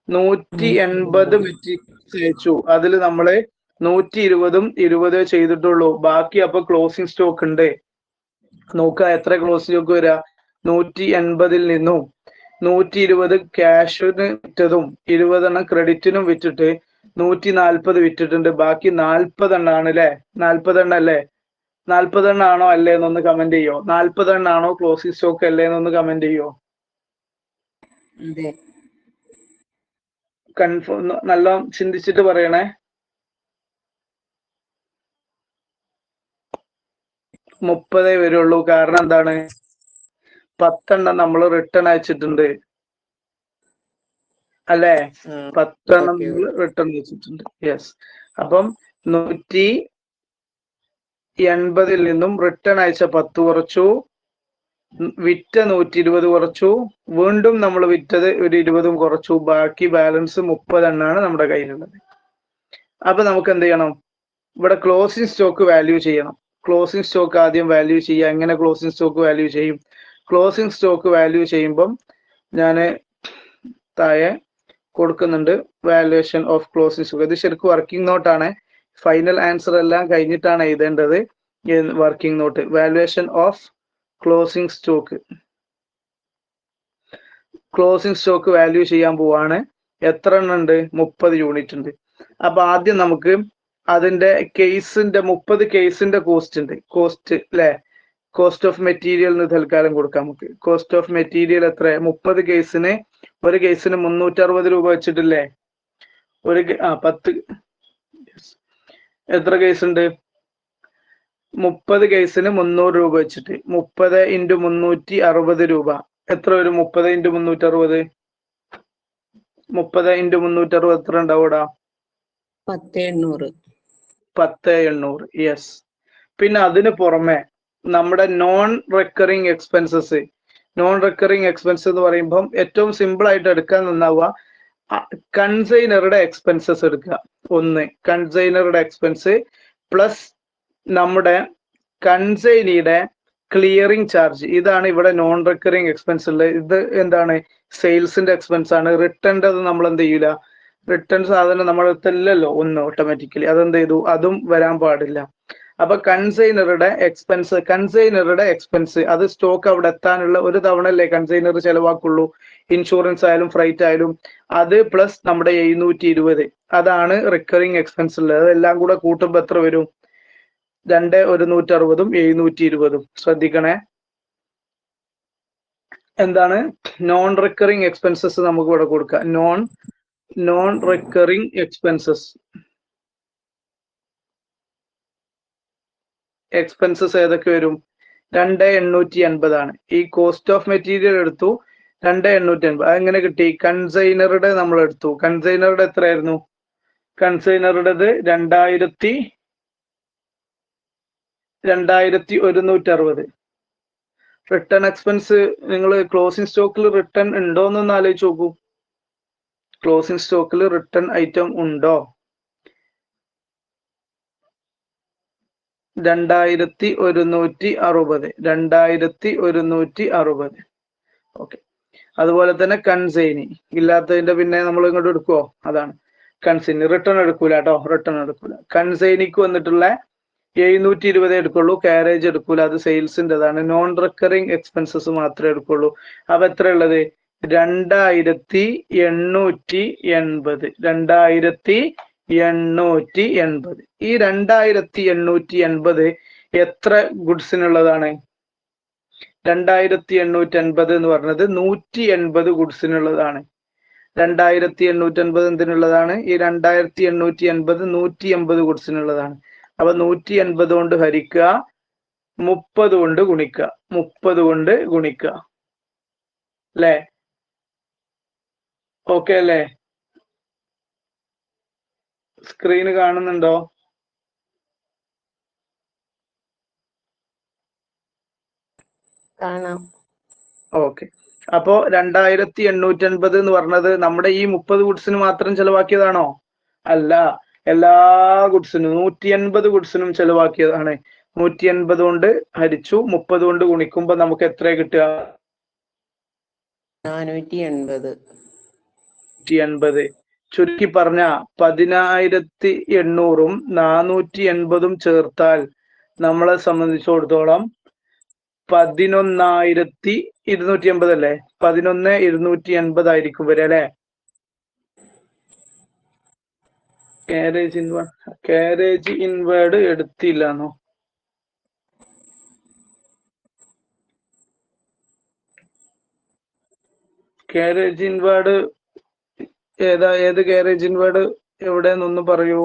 180 മെറ്റീരിയൽസ് അയച്ചു. അതിൽ നമ്മള് 120ഉം 20 ചെയ്തിട്ടുള്ളൂ. ബാക്കി അപ്പൊ ക്ലോസിംഗ് സ്റ്റോക്ക് ഉണ്ട്. നോക്കുക എത്ര ക്ലോസിംഗ് സ്റ്റോക്ക് വരിക? 180-ൽ നിന്നും 120 ക്യാഷിന് വിറ്റതും 20 ക്രെഡിറ്റിനും വിറ്റിട്ട് 140 വിറ്റിട്ടുണ്ട്. ബാക്കി 40 എണ്ണാണ് അല്ലെ? 40 അല്ലേ? 40 ആണോ അല്ലേ എന്നൊന്ന് കമന്റ് ചെയ്യോ? 40 ആണോ ക്ലോസിംഗ് സ്റ്റോക്ക് അല്ലേ എന്നൊന്ന് കമന്റ് ചെയ്യോ? കൺഫേം നല്ല ചിന്തിച്ചിട്ട് പറയണേ. 30 വരുള്ളൂ. കാരണം എന്താണ്? 10 നമ്മൾ റിട്ടേൺ അയച്ചിട്ടുണ്ട് അല്ലേ? 10 നമ്മൾ റിട്ടേൺ അയച്ചിട്ടുണ്ട്. യെസ്. അപ്പം 180-ൽ നിന്നും റിട്ടേൺ അയച്ച 10 കുറച്ചു, വിറ്റ 120 കുറച്ചു, വീണ്ടും നമ്മൾ വിറ്റത് ഒരു 20 കുറച്ചു. ബാക്കി ബാലൻസ് 30 എണ്ണാണ് നമ്മുടെ കയ്യിലുള്ളത്. അപ്പൊ നമുക്ക് എന്ത് ചെയ്യണം? ഇവിടെ ക്ലോസിംഗ് സ്റ്റോക്ക് വാല്യൂ ചെയ്യണം. ക്ലോസിംഗ് സ്റ്റോക്ക് ആദ്യം വാല്യൂ ചെയ്യുക. എങ്ങനെ ക്ലോസിംഗ് സ്റ്റോക്ക് വാല്യൂ ചെയ്യും? ക്ലോസിംഗ് സ്റ്റോക്ക് വാല്യൂ ചെയ്യുമ്പം ഞാൻ താഴെ കൊടുക്കുന്നുണ്ട് വാല്യുവേഷൻ ഓഫ് ക്ലോസിംഗ് സ്റ്റോക്ക്. ഇത് ശരിക്കും വർക്കിംഗ് നോട്ടാണ്. ഫൈനൽ ആൻസർ എല്ലാം കഴിഞ്ഞിട്ടാണ് എഴുതേണ്ടത്. Working not valuation of closing stock. Closing stock value ചെയ്യാൻ പോവാണ്. എത്ര എണ്ണം ഉണ്ട്? 30 യൂണിറ്റ് ഉണ്ട്. അപ്പൊ ആദ്യം നമുക്ക് അതിന്റെ കേസിന്റെ 30 കേസിന്റെ കോസ്റ്റ് ഉണ്ട്. കോസ്റ്റ് അല്ലെ, കോസ്റ്റ് ഓഫ് മെറ്റീരിയൽ എന്ന് തൽക്കാലം കൊടുക്കാം നമുക്ക്. കോസ്റ്റ് ഓഫ് മെറ്റീരിയൽ എത്ര? 30 കേസിന് ഒരു കേസിന് 360 രൂപ വെച്ചിട്ടില്ലേ? 10 എത്ര കേസ് ഉണ്ട്? 30 കേസിന് 300 രൂപ വെച്ചിട്ട് 30 × 360 രൂപ എത്ര വരും? 30 × 360 30 × 360 എത്ര ഉണ്ടാവൂടാ? 10,800. 10,800. യെസ്. പിന്നെ അതിന് പുറമെ നമ്മുടെ non recurring expenses. Non recurring expense എന്ന് പറയുമ്പം ഏറ്റവും സിമ്പിൾ ആയിട്ട് എടുക്കാൻ നിന്നാവുക കൺസൈനറുടെ എക്സ്പെൻസസ് എടുക്കുക. ഒന്ന് കൺസൈനറുടെ എക്സ്പെൻസ് പ്ലസ് നമ്മുടെ കൺസൈനിയുടെ ക്ലിയറിംഗ് ചാർജ്. ഇതാണ് ഇവിടെ നോൺ റെക്കറിങ് എക്സ്പെൻസ് ഉള്ളത്. ഇത് എന്താണ്? സെയിൽസിന്റെ എക്സ്പെൻസ് ആണ്. റിട്ടേൺ അത് നമ്മൾ എന്ത് ചെയ്യൂല. റിട്ടേൺ സാധനം നമ്മുടെ അടുത്തല്ലല്ലോ ഒന്ന് ഓട്ടോമാറ്റിക്കലി. അതെന്ത് ചെയ്തു? അതും വരാൻ പാടില്ല. അപ്പൊ കൺസൈനറുടെ എക്സ്പെൻസ് അത് സ്റ്റോക്ക് അവിടെ എത്താനുള്ള ഒരു തവണ അല്ലേ കൺസൈനർ ചെലവാക്കുള്ളൂ. ഇൻഷുറൻസ് ആയാലും ഫ്രൈറ്റ് ആയാലും അത് പ്ലസ് നമ്മുടെ 720 അതാണ് റിക്കറിങ് എക്സ്പെൻസ് ഉള്ളത്. അതെല്ലാം കൂടെ കൂട്ടുമ്പോൾ എത്ര വരും? 2,160 720. ശ്രദ്ധിക്കണേ. എന്താണ് നോൺ റിക്കറിങ് എക്സ്പെൻസസ്? നമുക്ക് ഇവിടെ കൊടുക്കാം നോൺ റിക്കറിങ് എക്സ്പെൻസസ്. എക്സ്പെൻസസ് ഏതൊക്കെ വരും? 2,880 ആണ്. ഈ കോസ്റ്റ് ഓഫ് മെറ്റീരിയൽ എടുത്തു 2,880. അതെങ്ങനെ കിട്ടി? കൺസൈനറുടെ നമ്മൾ എടുത്തു. കൺസൈനറുടെ എത്രയായിരുന്നു? കൺസൈനറുടേത് 2,160. റിട്ടേൺ എക്സ്പെൻസ് നിങ്ങൾ ക്ലോസിംഗ് സ്റ്റോക്കിൽ റിട്ടേൺ ഉണ്ടോ എന്നൊന്ന് ആലോചിച്ച് നോക്കൂ. ക്ലോസിംഗ് സ്റ്റോക്കിൽ റിട്ടേൺ ഐറ്റം ഉണ്ടോ? 2,160. ഓക്കെ. അതുപോലെ തന്നെ കൺസൈനി ഇല്ലാത്തതിന്റെ പിന്നെ നമ്മൾ ഇങ്ങോട്ട് എടുക്കുവോ? അതാണ് കൺസൈനി. റിട്ടേൺ എടുക്കൂല കേട്ടോ, റിട്ടേൺ എടുക്കൂല. കൺസൈനിക്ക് വന്നിട്ടുള്ള 720 എടുക്കുള്ളൂ. കാരേജ് എടുക്കൂല, അത് സെയിൽസിൻ്റെതാണ്. നോൺ റിക്കറിങ് എക്സ്പെൻസസ് മാത്രമേ എടുക്കുള്ളൂ. അപ്പൊ എത്ര ഉള്ളത്? 2,880. 2,880. ഈ 2,880 എത്ര ഗുഡ്സിനുള്ളതാണ്? 2,880 എന്ന് പറഞ്ഞത് 180 ഗുഡ്സിനുള്ളതാണ്. 2,880 എന്തിനുള്ളതാണ്? ഈ 2,880 180 ഗുഡ്സിനുള്ളതാണ്. അപ്പൊ 180 കൊണ്ട് ഹരിക്കുക, 30 കൊണ്ട് ഗുണിക്കുക. 30 കൊണ്ട് ഗുണിക്കുക അല്ലേ? ഓക്കെ അല്ലേ? സ്ക്രീന് കാണുന്നുണ്ടോ? കാണാം. ഓക്കെ. അപ്പോ 2,880 എന്ന് പറഞ്ഞത് നമ്മുടെ ഈ 30 ഗുഡ്സിന് മാത്രം ചെലവാക്കിയതാണോ? അല്ല, എല്ലാ ഗുഡ്സിനും 180 ഗുഡ്സിനും ചെലവാക്കിയതാണ്. 180 കൊണ്ട് ഹരിച്ചു 30 കൊണ്ട് ഗുണിക്കുമ്പോ നമുക്ക് എത്ര കിട്ടുക? 480. ചുരുക്കി പറഞ്ഞ 10,800-ഉം 480-ഉം ചേർത്താൽ നമ്മളെ സംബന്ധിച്ചിടത്തോളം 11,280 അല്ലേ? 11,280 ആയിരിക്കും വരെ അല്ലെ? കാരേജ് ഇൻവേർഡ് എടുത്തില്ലാന്നോ? കാരേജ് ഇൻവേർഡ് ഏത് കാരേജ് ഇൻവേർഡ് എവിടെയെന്നൊന്ന് പറയൂ.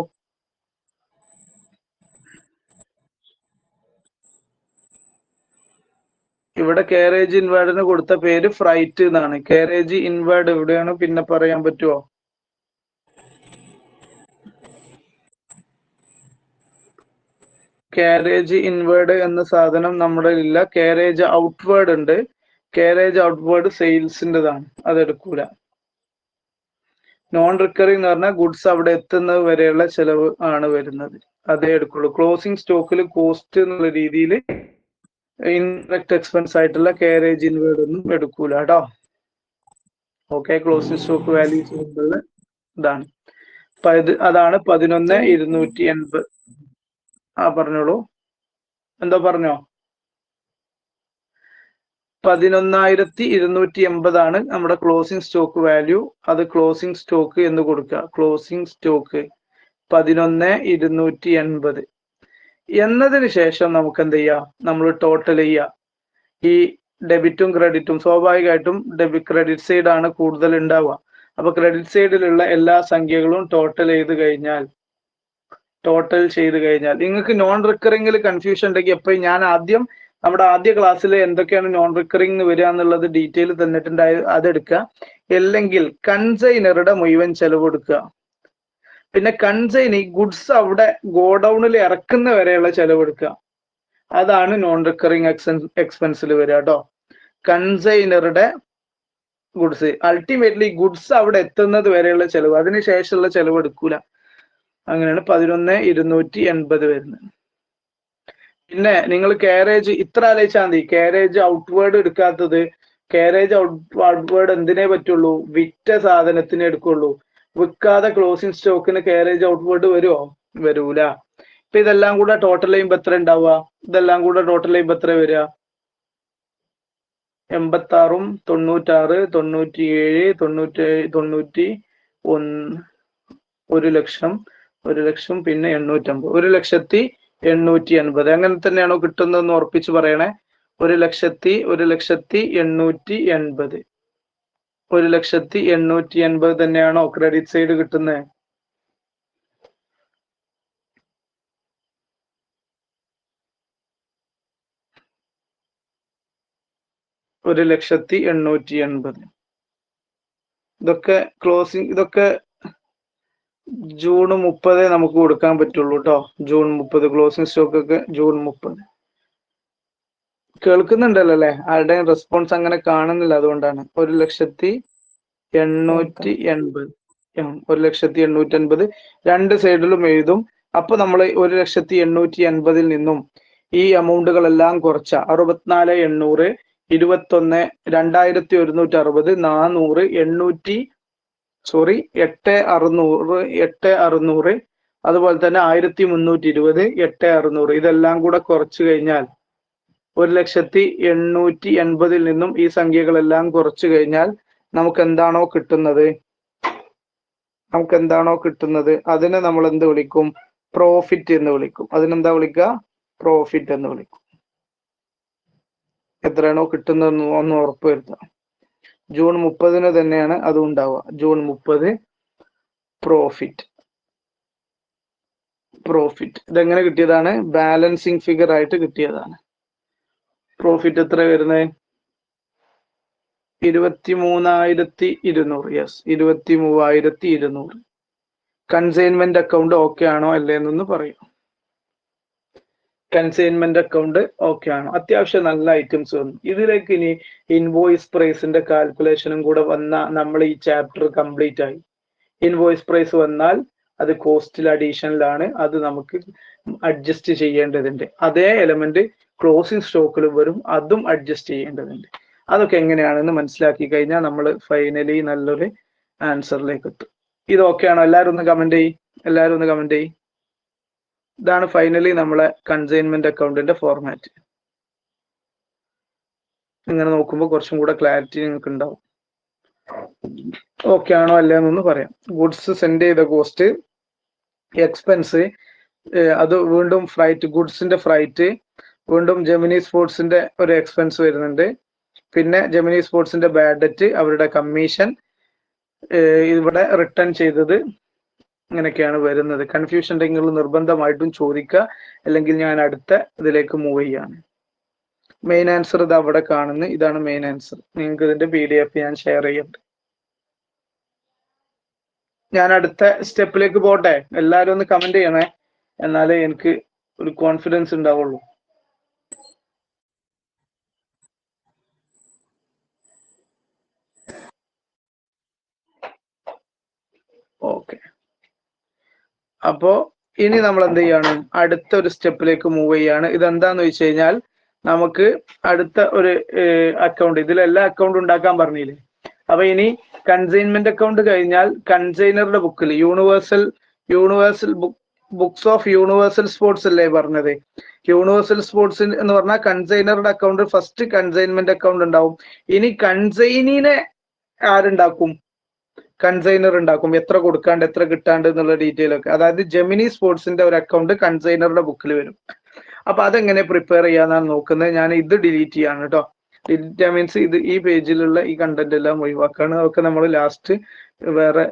ഇവിടെ കാരേജ് ഇൻവേർഡിന് കൊടുത്ത പേര് ഫ്രൈറ്റ് എന്നാണ്. കാരേജ് ഇൻവേർഡ് എവിടെയാണ് പിന്നെ പറയാൻ പറ്റുമോ? കാരേജ് ഇൻവേർഡ് എന്ന സാധനം നമ്മുടെ ഇല്ല. കാരേജ് ഔട്ട്വേർഡ് ഉണ്ട്. കാരേജ് ഔട്ട്വേർഡ് സെയിൽസിൻ്റെതാണ്, അതെടുക്കൂല. നോൺ റിക്കറിംഗ് എന്ന് പറഞ്ഞാൽ ഗുഡ്സ് അവിടെ എത്തുന്നത് വരെയുള്ള ചെലവ് ആണ് വരുന്നത്, അതേ എടുക്കുള്ളൂ. ക്ലോസിംഗ് സ്റ്റോക്കിൽ കോസ്റ്റ് എന്നുള്ള രീതിയിൽ ഇൻഡയറക്റ്റ് എക്സ്പെൻസ് ആയിട്ടുള്ള കാരേജ് ഇൻവേർഡ് ഒന്നും എടുക്കൂല കേട്ടോ. ഓക്കെ, ക്ലോസിംഗ് സ്റ്റോക്ക് വാല്യൂ ചെയ്യുമ്പോൾ ഇതാണ്. അതാണ് 11,280. പറഞ്ഞോളൂ, എന്താ പറഞ്ഞോ? 11,280 ആണ് നമ്മുടെ ക്ലോസിംഗ് സ്റ്റോക്ക് വാല്യൂ. അത് ക്ലോസിംഗ് സ്റ്റോക്ക് എന്ന് കൊടുക്കുക. ക്ലോസിംഗ് സ്റ്റോക്ക് 11,280 എന്നതിന് ശേഷം നമുക്ക് എന്ത് ചെയ്യാം? നമ്മൾ ടോട്ടൽ ചെയ്യാം. ഈ ഡെബിറ്റും ക്രെഡിറ്റും സ്വാഭാവികമായിട്ടും ക്രെഡിറ്റ് സൈഡ് ആണ് കൂടുതൽ ഉണ്ടാവുക. അപ്പൊ ക്രെഡിറ്റ് സൈഡിലുള്ള എല്ലാ സംഖ്യകളും ടോട്ടൽ ചെയ്ത് കഴിഞ്ഞാൽ നിങ്ങൾക്ക് നോൺ റിക്കറിംഗിൽ കൺഫ്യൂഷൻ ഉണ്ടെങ്കിൽ എപ്പോഴും ഞാൻ നമ്മുടെ ആദ്യ ക്ലാസ്സിൽ എന്തൊക്കെയാണ് നോൺ റിക്കറിംഗ് വരിക എന്നുള്ളത് ഡീറ്റെയിൽ തന്നിട്ടുണ്ടായി, അതെടുക്കുക. അല്ലെങ്കിൽ കൺസൈനറുടെ മുഴുവൻ ചെലവ് എടുക്കുക. പിന്നെ ഈ ഗുഡ്സ് അവിടെ ഗോഡൌണിൽ ഇറക്കുന്ന വരെയുള്ള ചെലവ് എടുക്കുക. അതാണ് നോൺ റിക്കറിംഗ് എക്സ്പെൻസിൽ വരിക കേട്ടോ. കൺസൈനറുടെ ഗുഡ്സ്, അൾട്ടിമേറ്റ്ലി ഗുഡ്സ് അവിടെ എത്തുന്നത് വരെയുള്ള ചെലവ്, അതിനുശേഷമുള്ള ചെലവ് എടുക്കൂല. അങ്ങനെയാണ് 11,280 വരുന്നത്. പിന്നെ നിങ്ങൾ കാരേജ് ഇത്ര ആലോചിച്ചാൽ മതി. കാരേജ് ഔട്ട്വേർഡ് എടുക്കാത്തത്, കാരേജ് ഔട്ട്വേർഡ് എന്തിനേ പറ്റുള്ളൂ? വിറ്റ സാധനത്തിന് എടുക്കുള്ളൂ. വിൽക്കാതെ ക്ലോസിംഗ് സ്റ്റോക്കിന് കാരേജ് ഔട്ട്വേർഡ് വരുമോ? വരൂല. ഇപ്പൊ ഇതെല്ലാം കൂടെ ടോട്ടൽ ചെയ്യുമ്പോൾ എത്ര ഉണ്ടാവുക? ഇതെല്ലാം കൂടെ ടോട്ടൽ ചെയ്യുമ്പോൾ എത്ര വരിക? 86, 96, 97, 91, 1,00,000, പിന്നെ 850. 1,880. അങ്ങനെ തന്നെയാണോ കിട്ടുന്നതെന്ന് ഉറപ്പിച്ച് പറയണേ. 1,880. 1,880 തന്നെയാണോ ക്രെഡിറ്റ് സൈഡ് കിട്ടുന്നത്? ഒരു 1,880. ഇതൊക്കെ ക്ലോസിംഗ്, ഇതൊക്കെ ജൂൺ 30 നമുക്ക് കൊടുക്കാൻ പറ്റുള്ളൂ കേട്ടോ. ജൂൺ 30 ക്ലോസിംഗ് സ്റ്റോക്ക് ഒക്കെ ജൂൺ 30. കേൾക്കുന്നുണ്ടല്ലോ അല്ലെ? ആരുടെയും റെസ്പോൺസ് അങ്ങനെ കാണുന്നില്ല, അതുകൊണ്ടാണ്. 1,880. 1,880 രണ്ട് സൈഡിലും എഴുതും. അപ്പൊ നമ്മൾ 1,880 നിന്നും ഈ എമൗണ്ടുകളെല്ലാം കുറച്ച 64,800, 21, 2,160, 400, 8,600, അതുപോലെ തന്നെ 1,320, 8,600 ഇതെല്ലാം കൂടെ കുറച്ചു കഴിഞ്ഞാൽ 1,880 നിന്നും ഈ സംഖ്യകളെല്ലാം കുറച്ചു കഴിഞ്ഞാൽ നമുക്ക് എന്താണോ കിട്ടുന്നത് അതിനെ നമ്മൾ എന്ത് വിളിക്കും? പ്രോഫിറ്റ് എന്ന് വിളിക്കും. അതിനെന്താ വിളിക്കുക? പ്രോഫിറ്റ് എന്ന് വിളിക്കും. എത്രയാണോ കിട്ടുന്നതെന്ന് ഒന്ന് ഉറപ്പുവരുത്താം. ജൂൺ 30 തന്നെയാണ് അത് ഉണ്ടാവുക. ജൂൺ 30 പ്രോഫിറ്റ് ഇതെങ്ങനെ കിട്ടിയതാണ്? ബാലൻസിങ് ഫിഗർ ആയിട്ട് കിട്ടിയതാണ്. പ്രോഫിറ്റ് എത്ര വരുന്നത്? 23,200. യെസ്, 23,200. കൺസൈൻമെന്റ് അക്കൗണ്ട് ഓക്കെ ആണോ അല്ലേന്നൊന്ന് പറയൂ. കൺസൈൻമെന്റ് അക്കൗണ്ട് ഓക്കെ ആണോ? അത്യാവശ്യം നല്ല ഐറ്റംസ് വന്നു. ഇതിലേക്ക് ഇനി ഇൻവോയ്സ് പ്രൈസിന്റെ കാൽക്കുലേഷനും കൂടെ വന്ന നമ്മൾ ഈ ചാപ്റ്റർ കംപ്ലീറ്റ് ആയി. ഇൻവോയ്സ് പ്രൈസ് വന്നാൽ അത് കോസ്റ്റിൽ അഡീഷണലാണ്. അത് നമുക്ക് അഡ്ജസ്റ്റ് ചെയ്യേണ്ടതുണ്ട്. അതേ എലമെന്റ് ക്ലോസിംഗ് സ്റ്റോക്കിലും വരും, അതും അഡ്ജസ്റ്റ് ചെയ്യേണ്ടതുണ്ട്. അതൊക്കെ എങ്ങനെയാണെന്ന് മനസ്സിലാക്കി കഴിഞ്ഞാൽ നമ്മൾ ഫൈനലി നല്ലൊരു ആൻസറിലേക്ക് എത്തും. ഇത് ഓക്കെ ആണോ? എല്ലാവരും ഒന്ന് കമന്റ് ചെയ്യും. ഇതാണ് ഫൈനലി നമ്മളെ കൺസൈൻമെന്റ് അക്കൗണ്ടിന്റെ ഫോർമാറ്റ്. ഇങ്ങനെ നോക്കുമ്പോൾ കുറച്ചും കൂടെ ക്ലാരിറ്റി നിങ്ങൾക്ക് ഉണ്ടാവും. ഓക്കെ ആണോ അല്ലേന്നൊന്ന് പറയാം. ഗുഡ്സ് സെൻഡ് ചെയ്ത കോസ്റ്റ്, എക്സ്പെൻസ്, അത് വീണ്ടും ഫ്രൈറ്റ്, ഗുഡ്സിന്റെ ഫ്രൈറ്റ്, വീണ്ടും ജെമിനി സ്പോർട്സിന്റെ ഒരു എക്സ്പെൻസ് വരുന്നുണ്ട്. പിന്നെ ജെമിനി സ്പോർട്സിന്റെ ബാഡ് ഡെറ്റ്, അവരുടെ കമ്മീഷൻ, ഇവിടെ റിട്ടേൺ ചെയ്തത്, ഇങ്ങനെയൊക്കെയാണ് വരുന്നത്. കൺഫ്യൂഷൻ ഉണ്ടെങ്കിൽ നിർബന്ധമായിട്ടും ചോദിക്കുക, അല്ലെങ്കിൽ ഞാൻ അടുത്ത ഇതിലേക്ക് മൂവ് ചെയ്യാണ്. മെയിൻ ആൻസർ ഇത് അവിടെ കാണുന്നു. ഇതാണ് മെയിൻ ആൻസർ. നിങ്ങൾക്ക് ഇതിന്റെ PDF ഞാൻ ഷെയർ ചെയ്യുന്നുണ്ട്. ഞാൻ അടുത്ത സ്റ്റെപ്പിലേക്ക് പോട്ടെ? എല്ലാവരും ഒന്ന് കമന്റ് ചെയ്യണേ, എന്നാലേ എനിക്ക് ഒരു കോൺഫിഡൻസ് ഉണ്ടാവുള്ളൂ. ഓക്കെ. അപ്പോ ഇനി നമ്മൾ എന്ത് ചെയ്യാണ്, അടുത്ത ഒരു സ്റ്റെപ്പിലേക്ക് മൂവ് ചെയ്യാണ്. ഇതെന്താന്ന് വെച്ച് കഴിഞ്ഞാൽ നമുക്ക് അടുത്ത ഒരു അക്കൗണ്ട്, ഇതിലെല്ലാ അക്കൗണ്ട് ഉണ്ടാക്കാൻ പറഞ്ഞില്ലേ. അപ്പൊ ഇനി കൺസൈൻമെന്റ് അക്കൗണ്ട് കഴിഞ്ഞാൽ കൺസൈനറുടെ ബുക്കിൽ universal books of universal sports അല്ലേ പറഞ്ഞത്. യൂണിവേഴ്സൽ സ്പോർട്സ് എന്ന് പറഞ്ഞാൽ കൺസൈനറുടെ അക്കൗണ്ട് ഫസ്റ്റ് കൺസൈൻമെന്റ് അക്കൗണ്ട് ഉണ്ടാവും. ഇനി കൺസൈനിനെ ആരുണ്ടാക്കും, കൺസൈനർ ഉണ്ടാക്കും. എത്ര കൊടുക്കാണ്ട് എത്ര കിട്ടാണ്ട് എന്നുള്ള ഡീറ്റെയിൽ ഒക്കെ, അതായത് ജെമിനി സ്പോർട്സിന്റെ ഒരു അക്കൗണ്ട് കൺസൈനറുടെ ബുക്കിൽ വരും. അപ്പൊ അതെങ്ങനെ പ്രിപ്പയർ ചെയ്യാന്നാണ് നോക്കുന്നത്. ഞാൻ ഇത് ഡിലീറ്റ് ചെയ്യാണ് കേട്ടോ. ഡിലീറ്റ് മീൻസ് ഇത് ഈ പേജിലുള്ള ഈ കണ്ടന്റ് എല്ലാം ഒഴിവാക്കാണ്. അതൊക്കെ നമ്മൾ ലാസ്റ്റ് വേറെ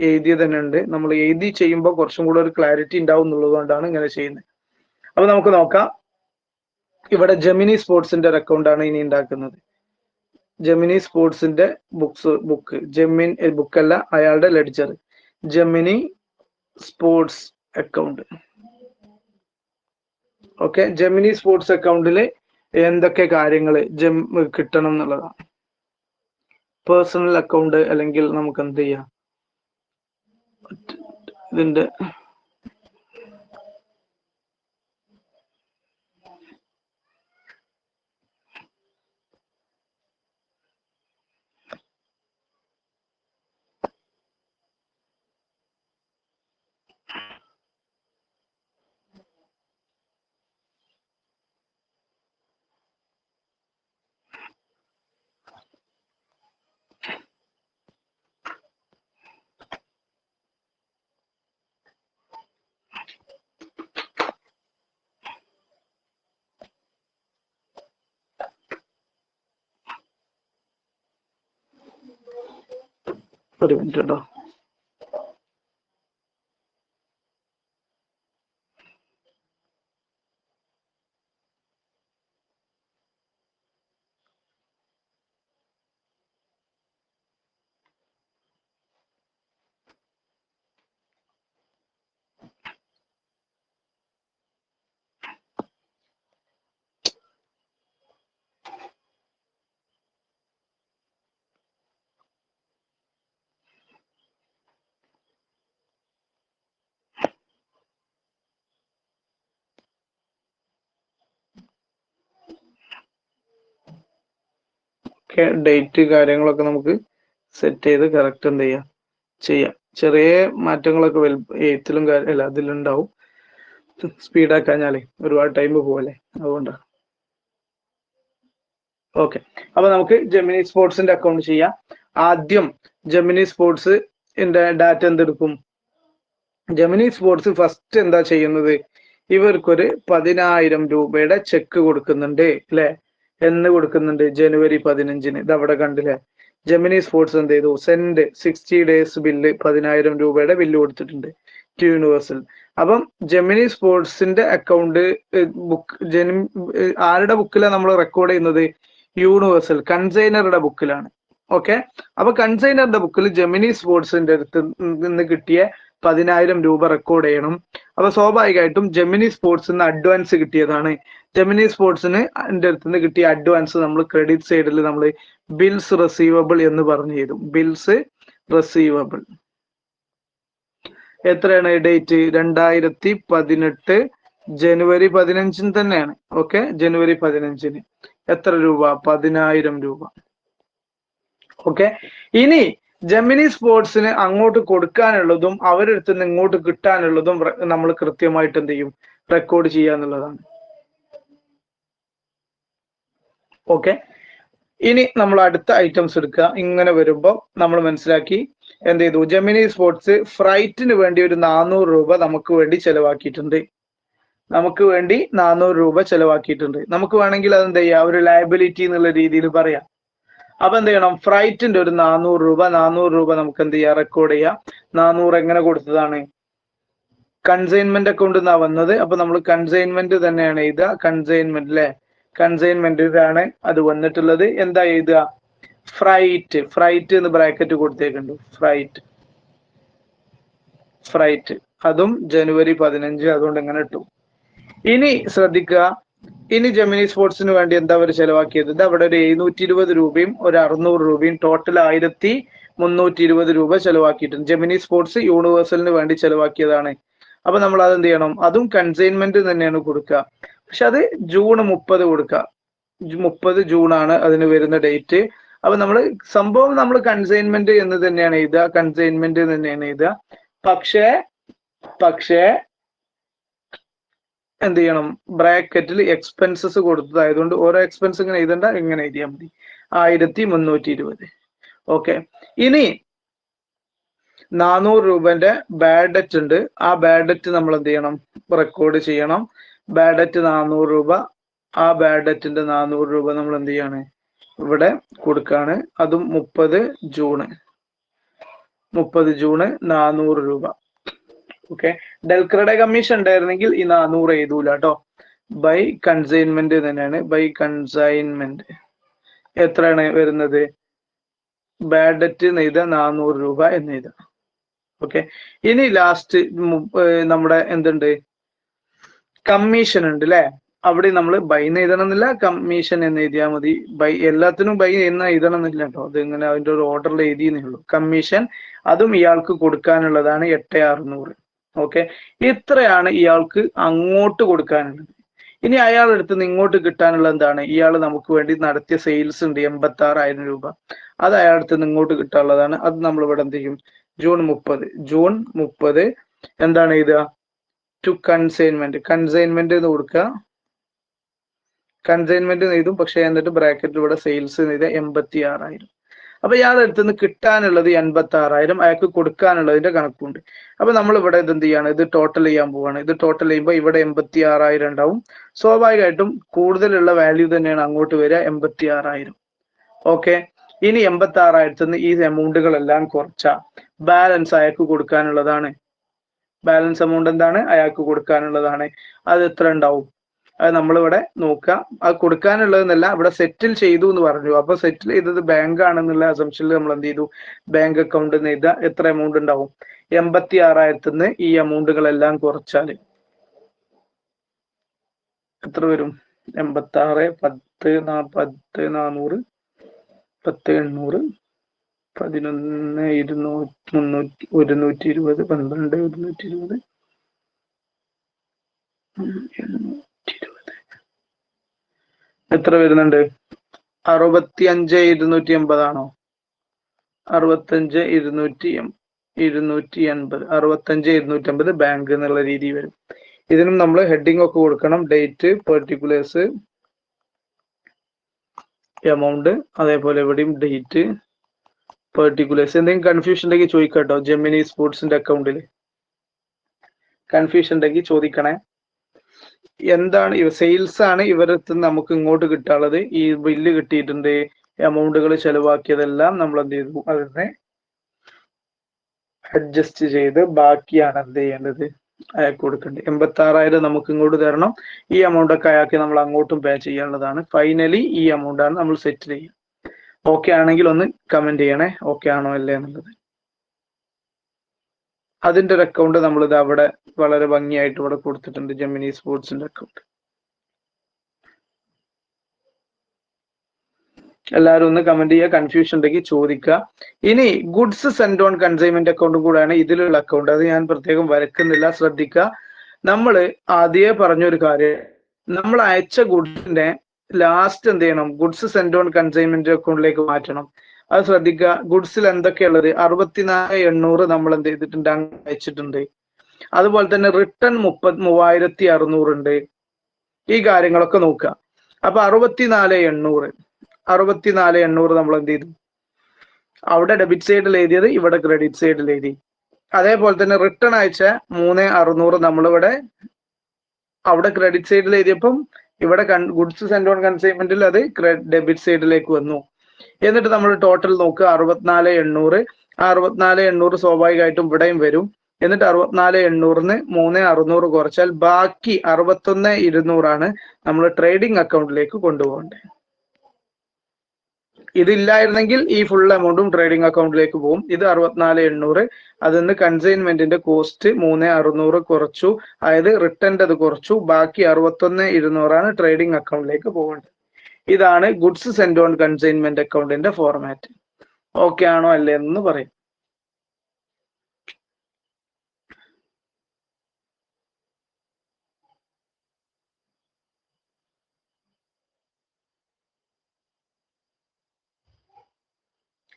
എഴുതിയ തന്നെ ഉണ്ട്. നമ്മൾ എഴുതി ചെയ്യുമ്പോൾ കുറച്ചും കൂടെ ഒരു ക്ലാരിറ്റി ഉണ്ടാവും എന്നുള്ളത് കൊണ്ടാണ് ഇങ്ങനെ ചെയ്യുന്നത്. അപ്പൊ നമുക്ക് നോക്കാം. ഇവിടെ ജെമിനി സ്പോർട്സിന്റെ ഒരു അക്കൗണ്ട് ആണ് ഇനി ഉണ്ടാക്കുന്നത്. ജെമിനി സ്പോർട്സിന്റെ ബുക്ക് ജെമിനി ബുക്കല്ല, അയാളുടെ ledger, Gemini sports account. Okay, Gemini sports അക്കൗണ്ടിൽ എന്തൊക്കെ കാര്യങ്ങൾ കിട്ടണം എന്നുള്ളതാണ്. പേഴ്സണൽ അക്കൗണ്ട് അല്ലെങ്കിൽ നമുക്ക് എന്ത് ചെയ്യാം, ഇതിന്റെ ഒരു മിനിറ്റ് കേട്ടോ. ഡേറ്റ് കാര്യങ്ങളൊക്കെ നമുക്ക് സെറ്റ് ചെയ്ത് കറക്റ്റ് എന്ത് ചെയ്യാം. ചെറിയ മാറ്റങ്ങളൊക്കെ എഴുത്തിലും അല്ല അതിലുണ്ടാവും. സ്പീഡാക്കാഞ്ഞാലേ ഒരുപാട് ടൈം പോവല്ലേ, അതുകൊണ്ടാണ്. ഓക്കെ, അപ്പൊ നമുക്ക് ജെമിനി സ്പോർട്സിന്റെ അക്കൗണ്ട് ചെയ്യാം. ആദ്യം ജെമിനി സ്പോർട്സ് ഡാറ്റ എന്തെടുക്കും. ജെമിനി സ്പോർട്സ് ഫസ്റ്റ് എന്താ ചെയ്യുന്നത്, ഇവർക്കൊരു 10,000 രൂപയുടെ ചെക്ക് കൊടുക്കുന്നുണ്ട് അല്ലെ. എന്ന് കൊടുക്കുന്നുണ്ട്, ജനുവരി 15-ന്. ഇത് അവിടെ കണ്ടില്ലേ. ജെമിനി സ്പോർട്സ് എന്ത് ചെയ്തു, സെൻഡ് 60 days ബില്ല്, 10,000 രൂപയുടെ ബില്ല് കൊടുത്തിട്ടുണ്ട് ടു യൂണിവേഴ്സൽ. അപ്പം ജെമിനി സ്പോർട്സിന്റെ അക്കൗണ്ട് ആരുടെ ബുക്കിലാണ് നമ്മൾ റെക്കോർഡ് ചെയ്യുന്നത്, യൂണിവേഴ്സൽ കൺസൈനറുടെ ബുക്കിലാണ്. ഓക്കെ, അപ്പൊ കൺസൈനറുടെ ബുക്കിൽ ജെമിനി സ്പോർട്സിന്റെ അടുത്ത് നിന്ന് കിട്ടിയ 10,000 രൂപ റെക്കോർഡ് ചെയ്യണം. അപ്പൊ സ്വാഭാവികമായിട്ടും ജെമിനി സ്പോർട്സിന് അഡ്വാൻസ് കിട്ടിയതാണ്. ജെമിനി സ്പോർട്സിന് അതിന്റെ അടുത്ത് നിന്ന് കിട്ടിയ അഡ്വാൻസ് നമ്മൾ ക്രെഡിറ്റ് സൈഡിൽ നമ്മൾ ബിൽസ് റിസീവബിൾ എന്ന് പറഞ്ഞു തരും. ബിൽസ് റിസീവബിൾ എത്രയാണ്, ഡേറ്റ് 2018 ജനുവരി 15 തന്നെയാണ്. ഓക്കെ, ജനുവരി 15-ന് എത്ര രൂപ, 10,000 രൂപ. ഓക്കെ, ഇനി ജെമിനി സ്പോർട്സിന് അങ്ങോട്ട് കൊടുക്കാനുള്ളതും അവരുടെ അടുത്ത് നിന്ന് ഇങ്ങോട്ട് കിട്ടാനുള്ളതും നമ്മൾ കൃത്യമായിട്ട് എന്ത് ചെയ്യും, റെക്കോർഡ് ചെയ്യാന്നുള്ളതാണ്. ഓക്കെ, ഇനി നമ്മൾ അടുത്ത ഐറ്റംസ് എടുക്കുക. ഇങ്ങനെ വരുമ്പോൾ നമ്മൾ മനസ്സിലാക്കി എന്ത് ചെയ്തു, ജെമിനി സ്പോർട്സ് ഫ്രൈറ്റിന് വേണ്ടി ഒരു 400 രൂപ നമുക്ക് വേണ്ടി ചെലവാക്കിയിട്ടുണ്ട്. നമുക്ക് വേണമെങ്കിൽ അതെന്ത് ചെയ്യാം, ഒരു ലയബിലിറ്റി എന്നുള്ള രീതിയിൽ പറയാം. അപ്പൊ എന്ത് ചെയ്യണം, ഫ്രൈറ്റിന്റെ ഒരു 400 രൂപ നമുക്ക് എന്ത് ചെയ്യാം, റെക്കോർഡ് ചെയ്യാം. 400 എങ്ങനെ കൊടുത്തതാണ്, കൺസൈൻമെന്റ് അക്കൗണ്ട് എന്നാ വന്നത്. അപ്പൊ നമ്മൾ കൺസൈൻമെന്റ് തന്നെയാണ് എഴുതുക. കൺസൈൻമെന്റ് അല്ലെ, കൺസൈൻമെന്റിലാണ് അത് വന്നിട്ടുള്ളത്. എന്താ എഴുതുക, ഫ്രൈറ്റ് എന്ന് ബ്രാക്കറ്റ് കൊടുത്തേക്കുണ്ട്. ഫ്രൈറ്റ് അതും ജനുവരി 15, അതുകൊണ്ട് എങ്ങനെ ഇട്ടു. ഇനി ശ്രദ്ധിക്കുക, ഇനി ജെമിനി സ്പോർട്സിന് വേണ്ടി എന്താ അവർ ചെലവാക്കിയത്, ഇത് അവിടെ ഒരു 720 രൂപയും ഒരു 600 രൂപയും ടോട്ടൽ 1,300 320 രൂപ ചെലവാക്കിയിട്ടുണ്ട്. ജെമിനി സ്പോർട്സ് യൂണിവേഴ്സലിന് വേണ്ടി ചെലവാക്കിയതാണ്. അപ്പൊ നമ്മൾ അത് എന്ത് ചെയ്യണം? അതും കൺസൈൻമെന്റ് തന്നെയാണ് കൊടുക്കുക. പക്ഷെ അത് ജൂൺ 30 കൊടുക്കുക. 30 ജൂൺ ആണ് അതിന് വരുന്ന ഡേറ്റ്. അപ്പൊ നമ്മൾ സംഭവം നമ്മൾ കൺസൈൻമെന്റ് എന്ന് തന്നെയാണ് എഴുതുക, കൺസൈൻമെന്റ് തന്നെയാണ് എഴുതുക. പക്ഷേ എന്ത് ചെയ്യണം? ബ്രാക്കറ്റിൽ എക്സ്പെൻസസ് കൊടുത്തതായതുകൊണ്ട് ഓരോ എക്സ്പെൻസ് ഇങ്ങനെ എഴുതണ്ട, ഇങ്ങനെ എഴുതിയാൽ മതി. 1320. ഓക്കെ. ഇനി 400 രൂപന്റെ ബാഡ് ഡെറ്റ് ഉണ്ട്. ആ ബാഡ് ഡെറ്റ് നമ്മൾ എന്ത് ചെയ്യണം? റെക്കോർഡ് ചെയ്യണം. ബാഡ് ഡെറ്റ് 400 രൂപ. ആ ബാഡ് ഡെറ്റിന്റെ 400 രൂപ നമ്മൾ എന്ത് ചെയ്യാണ്? ഇവിടെ കൊടുക്കാണ്. അതും 30 ജൂണ് 400 രൂപ. ഓക്കെ. ഡെൽക്രയുടെ കമ്മീഷൻ ഉണ്ടായിരുന്നെങ്കിൽ ഈ 400 എഴുതൂല കേട്ടോ. ബൈ കൺസൈൻമെന്റ് തന്നെയാണ്. ബൈ കൺസൈൻമെന്റ് എത്രയാണ് വരുന്നത്? ബാഡ് ഡെറ്റ് എന്ന് എഴുതാം, 400 രൂപ എന്ന് എഴുതാം. ഓക്കെ. ഇനി ലാസ്റ്റ് നമ്മുടെ എന്തുണ്ട്? കമ്മീഷൻ ഉണ്ട് അല്ലെ? അവിടെ നമ്മൾ ബൈ എന്ന് എഴുതണം എന്നില്ല, കമ്മീഷൻ എന്ന് എഴുതിയാൽ മതി. ബൈ എല്ലാത്തിനും ബൈ എന്ന് എഴുതണം എന്നില്ല കേട്ടോ. അത് ഇങ്ങനെ അതിന്റെ ഒരു ഓർഡറിൽ എഴുതിയെന്നേ ഉള്ളൂ. കമ്മീഷൻ അതും ഇയാൾക്ക് കൊടുക്കാനുള്ളതാണ് 8600. ഓക്കെ. ഇത്രയാണ് ഇയാൾക്ക് അങ്ങോട്ട് കൊടുക്കാനുള്ളത്. ഇനി അയാളുടെ അടുത്ത് നിന്ന് ഇങ്ങോട്ട് കിട്ടാനുള്ള എന്താണ്? ഇയാൾ നമുക്ക് വേണ്ടി നടത്തിയ സെയിൽസ് ഉണ്ട് 86,000 രൂപ. അത് അയാളുടെ അടുത്ത് നിന്ന് ഇങ്ങോട്ട് കിട്ടാനുള്ളതാണ്. അത് നമ്മൾ ഇവിടെ എന്ത് ചെയ്യും? ജൂൺ 30 എന്താണ് എഴുതുക? To consignment. കൺസൈൻമെന്റ് എന്ന് കൊടുക്കുക. കൺസൈൻമെന്റ് എഴുതും. പക്ഷെ എന്നിട്ട് ബ്രാക്കറ്റിൽ ഇവിടെ സെയിൽസ് എഴുതുക 86,000. അപ്പൊ ഇയാളുടെ അടുത്ത് നിന്ന് കിട്ടാനുള്ളത് 86,000, അയാൾക്ക് കൊടുക്കാനുള്ളതിന്റെ കണക്കുണ്ട്. അപ്പൊ നമ്മൾ ഇവിടെ ഇത് എന്ത് ചെയ്യാണ്? ഇത് ടോട്ടൽ ചെയ്യാൻ പോവാണ്. ഇത് ടോട്ടൽ ചെയ്യുമ്പോൾ ഇവിടെ 86,000 ഉണ്ടാവും. സ്വാഭാവികമായിട്ടും കൂടുതലുള്ള വാല്യൂ തന്നെയാണ് അങ്ങോട്ട് വരിക, 86,000. ഓക്കെ. ഇനി 86,000 നിന്ന് ഈ എമൗണ്ടുകളെല്ലാം കുറച്ച ബാലൻസ് അയാൾക്ക് കൊടുക്കാനുള്ളതാണ്. ബാലൻസ് എമൗണ്ട് എന്താണ്? അയാൾക്ക് കൊടുക്കാനുള്ളതാണ്. അത് എത്ര ഉണ്ടാവും? അത് നമ്മളിവിടെ നോക്കുക. അത് കൊടുക്കാനുള്ളതെന്നല്ല, ഇവിടെ സെറ്റിൽ ചെയ്തു എന്ന് പറഞ്ഞു. അപ്പൊ സെറ്റിൽ ചെയ്തത് ബാങ്ക് ആണെന്നുള്ള അസംഷനിൽ നമ്മൾ എന്ത് ചെയ്തു? ബാങ്ക് അക്കൗണ്ട് എന്ന് എഴുതുക. എത്ര എമൗണ്ട് ഉണ്ടാവും? 86,000 നിന്ന് ഈ എമൗണ്ടുകളെല്ലാം കുറച്ചാല് എത്ര വരും? 86, 10, 400, 10, 800, 11, 200, 300, 120, 12, 120, 220 എത്ര വരുന്നുണ്ട്? 65,280 ആണോ? 65,280, 65,280 ബാങ്ക് എന്നുള്ള രീതി വരും. ഇതിനും നമ്മൾ ഹെഡിങ് ഒക്കെ കൊടുക്കണം. ഡേറ്റ്, പെർട്ടിക്കുലേഴ്സ്, എമൗണ്ട്, അതേപോലെ എവിടെയും ഡേറ്റ്, പെർട്ടിക്കുലേഴ്സ്. എന്തെങ്കിലും കൺഫ്യൂഷൻ ഉണ്ടെങ്കിൽ ചോദിക്കട്ടോ. ജെമിനി സ്പോർട്സിന്റെ അക്കൗണ്ടിൽ കൺഫ്യൂഷൻ ഉണ്ടെങ്കിൽ ചോദിക്കണേ. എന്താണ് സെയിൽസ് ആണ് ഇവരടുത്ത് നമുക്ക് ഇങ്ങോട്ട് കിട്ടാനുള്ളത്. ഈ ബില്ല് കിട്ടിയിട്ടുണ്ട്, എമൗണ്ടുകൾ ചെലവാക്കിയതെല്ലാം നമ്മൾ എന്ത് ചെയ്തു? അതിനെ അഡ്ജസ്റ്റ് ചെയ്ത് ബാക്കിയാണ് എന്ത് ചെയ്യേണ്ടത്? അയാൾക്ക് കൊടുക്കേണ്ടത്. 86,000 നമുക്ക് ഇങ്ങോട്ട് തരണം. ഈ എമൗണ്ട് ഒക്കെ അയാൾക്ക് നമ്മൾ അങ്ങോട്ടും പേ ചെയ്യാനുള്ളതാണ്. ഫൈനലി ഈ എമൗണ്ട് ആണ് നമ്മൾ സെറ്റിൽ ചെയ്യുക. ഓക്കെ ആണെങ്കിൽ ഒന്ന് കമന്റ് ചെയ്യണേ, ഓക്കെ ആണോ അല്ലേ എന്നുള്ളത്. അതിന്റെ ഒരു അക്കൗണ്ട് നമ്മളിത് അവിടെ വളരെ ഭംഗിയായിട്ട് ഇവിടെ കൊടുത്തിട്ടുണ്ട്. ജെമിനി സ്പോർട്സിന്റെ അക്കൗണ്ട്. എല്ലാവരും ഒന്ന് കമന്റ് ചെയ്യുക. കൺഫ്യൂഷൻ ഉണ്ടെങ്കിൽ ചോദിക്കുക. ഇനി ഗുഡ്സ് സെൻഡ് ഓൺ കൺസൈൻമെന്റ് അക്കൗണ്ടും കൂടെയാണ് ഇതിലുള്ള അക്കൗണ്ട്. അത് ഞാൻ പ്രത്യേകം വരക്കുന്നില്ല, ശ്രദ്ധിക്കുക. നമ്മൾ ആദ്യമേ പറഞ്ഞൊരു കാര്യം, നമ്മൾ അയച്ച ഗുഡ്സിന്റെ ലാസ്റ്റ് എന്ത് ചെയ്യണം? ഗുഡ്സ് സെൻഡ് ഓൺ കൺസൈൻമെന്റ് അക്കൗണ്ടിലേക്ക് മാറ്റണം. അത് ശ്രദ്ധിക്കുക. ഗുഡ്സിൽ എന്തൊക്കെയുള്ളത്? 64,800 നമ്മൾ എന്ത് ചെയ്തിട്ടുണ്ട്? അയച്ചിട്ടുണ്ട്. അതുപോലെ തന്നെ റിട്ടേൺ 33,600 ഉണ്ട്. ഈ കാര്യങ്ങളൊക്കെ നോക്കുക. അപ്പൊ 64,800 നമ്മൾ എന്ത് ചെയ്തു? അവിടെ ഡെബിറ്റ് സൈഡിൽ എഴുതിയത് ഇവിടെ ക്രെഡിറ്റ് സൈഡിൽ എഴുതി. അതേപോലെ തന്നെ റിട്ടേൺ അയച്ച 3,600 നമ്മളിവിടെ അവിടെ ക്രെഡിറ്റ് സൈഡിൽ എഴുതിയപ്പം ഇവിടെ ഗുഡ്സ് സെൻഡ് ഓൺ കൺസൈൻമെന്റിൽ അത് ഡെബിറ്റ് സൈഡിലേക്ക് വന്നു. എന്നിട്ട് നമ്മൾ ടോട്ടൽ നോക്കുക. 64,800. 64,800 സ്വാഭാവികമായിട്ടും ഇവിടെയും വരും. എന്നിട്ട് 64,800 3,600 കുറച്ചാൽ ബാക്കി 61,200 ആണ് നമ്മൾ ട്രേഡിംഗ് അക്കൗണ്ടിലേക്ക് കൊണ്ടുപോകേണ്ടത്. ഇതില്ലായിരുന്നെങ്കിൽ ഈ ഫുൾ എമൗണ്ടും ട്രേഡിംഗ് അക്കൗണ്ടിലേക്ക് പോകും. ഇത് 64,800. അതിന്ന് കൺസൈൻമെന്റിന്റെ കോസ്റ്റ് 3,600 കുറച്ചു, അതായത് റിട്ടേണിന്റെ അത് കുറച്ചു. ബാക്കി 61,200 ആണ് ട്രേഡിംഗ് അക്കൗണ്ടിലേക്ക് പോകേണ്ടത്. ഇതാണ് ഗുഡ്സ് സെൻഡ് ഓൺ കൺസൈൻമെന്റ് അക്കൗണ്ടിന്റെ ഫോർമാറ്റ്. ഓക്കെ ആണോ അല്ലേ എന്ന് പറയും.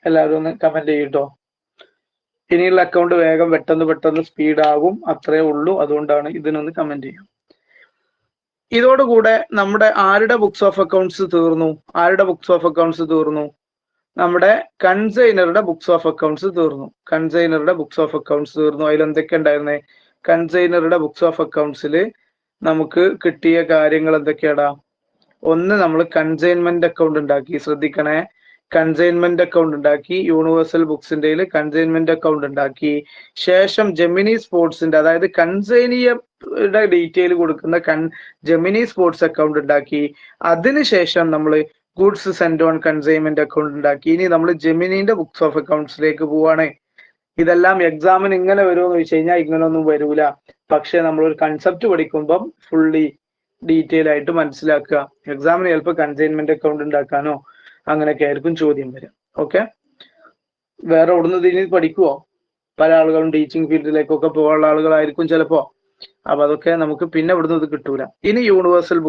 എല്ലാവരും ഒന്ന് കമന്റ് ചെയ്യട്ടോ. ഇനിയുള്ള അക്കൗണ്ട് വേഗം പെട്ടെന്ന് സ്പീഡ് ആകും, അത്രേ ഉള്ളൂ. അതുകൊണ്ടാണ് ഇതിനൊന്ന് കമന്റ് ചെയ്യാം. ഇതോടുകൂടെ നമ്മുടെ ആരുടെ ബുക്സ് ഓഫ് അക്കൗണ്ട്സ് തീർന്നു? ആരുടെ ബുക്സ് ഓഫ് അക്കൗണ്ട്സ് തീർന്നു? നമ്മുടെ കൺസൈനറുടെ ബുക്സ് ഓഫ് അക്കൗണ്ട്സ് തീർന്നു. കൺസൈനറുടെ ബുക്സ് ഓഫ് അക്കൗണ്ട്സ് തീർന്നു. അതിൽ എന്തൊക്കെ ഉണ്ടായിരുന്നേ? കൺസൈനറുടെ ബുക്സ് ഓഫ് അക്കൗണ്ട്സിൽ നമുക്ക് കിട്ടിയ കാര്യങ്ങൾ എന്തൊക്കെയാടാ? ഒന്ന്, നമ്മൾ കൺസൈൻമെന്റ് അക്കൗണ്ട് ഉണ്ടാക്കി. ശ്രദ്ധിക്കണേ, കൺസൈൻമെന്റ് അക്കൗണ്ട് ഉണ്ടാക്കി. യൂണിവേഴ്സൽ ബുക്സിന്റെ കൺസൈൻമെന്റ് അക്കൗണ്ട് ഉണ്ടാക്കി. ശേഷം ജെമിനി സ്പോർട്സിന്റെ, അതായത് കൺസൈനിയുടെ ഡീറ്റെയിൽ കൊടുക്കുന്ന ജെമിനി സ്പോർട്സ് അക്കൗണ്ട് ഉണ്ടാക്കി. അതിനുശേഷം നമ്മൾ goods send on consignment account ഉണ്ടാക്കി. ഇനി നമ്മൾ ജെമിനിന്റെ ബുക്സ് ഓഫ് അക്കൗണ്ട്സിലേക്ക് പോവാണ്. ഇതെല്ലാം എക്സാമിന് ഇങ്ങനെ വരുമോ എന്ന് വെച്ച് കഴിഞ്ഞാൽ ഇങ്ങനൊന്നും വരൂല. പക്ഷെ നമ്മളൊരു കൺസെപ്റ്റ് പഠിക്കുമ്പം ഫുള്ളി ഡീറ്റെയിൽ ആയിട്ട് മനസ്സിലാക്കുക. എക്സാമിന് ചിലപ്പോൾ കൺസൈൻമെന്റ് അക്കൗണ്ട് ഉണ്ടാക്കാനോ അങ്ങനെയൊക്കെ ആയിരിക്കും ചോദ്യം വരിക. ഓക്കെ, വേറെ എവിടുന്ന് ഇതിന് പഠിക്കുവോ? പല ആളുകളും ടീച്ചിങ് ഫീൽഡിലേക്കൊക്കെ പോകാനുള്ള ആളുകളായിരിക്കും ചിലപ്പോ. അപ്പൊ അതൊക്കെ നമുക്ക് പിന്നെ ഇവിടുന്ന് ഇത് കിട്ടൂല. ഇനി യൂണിവേഴ്സൽ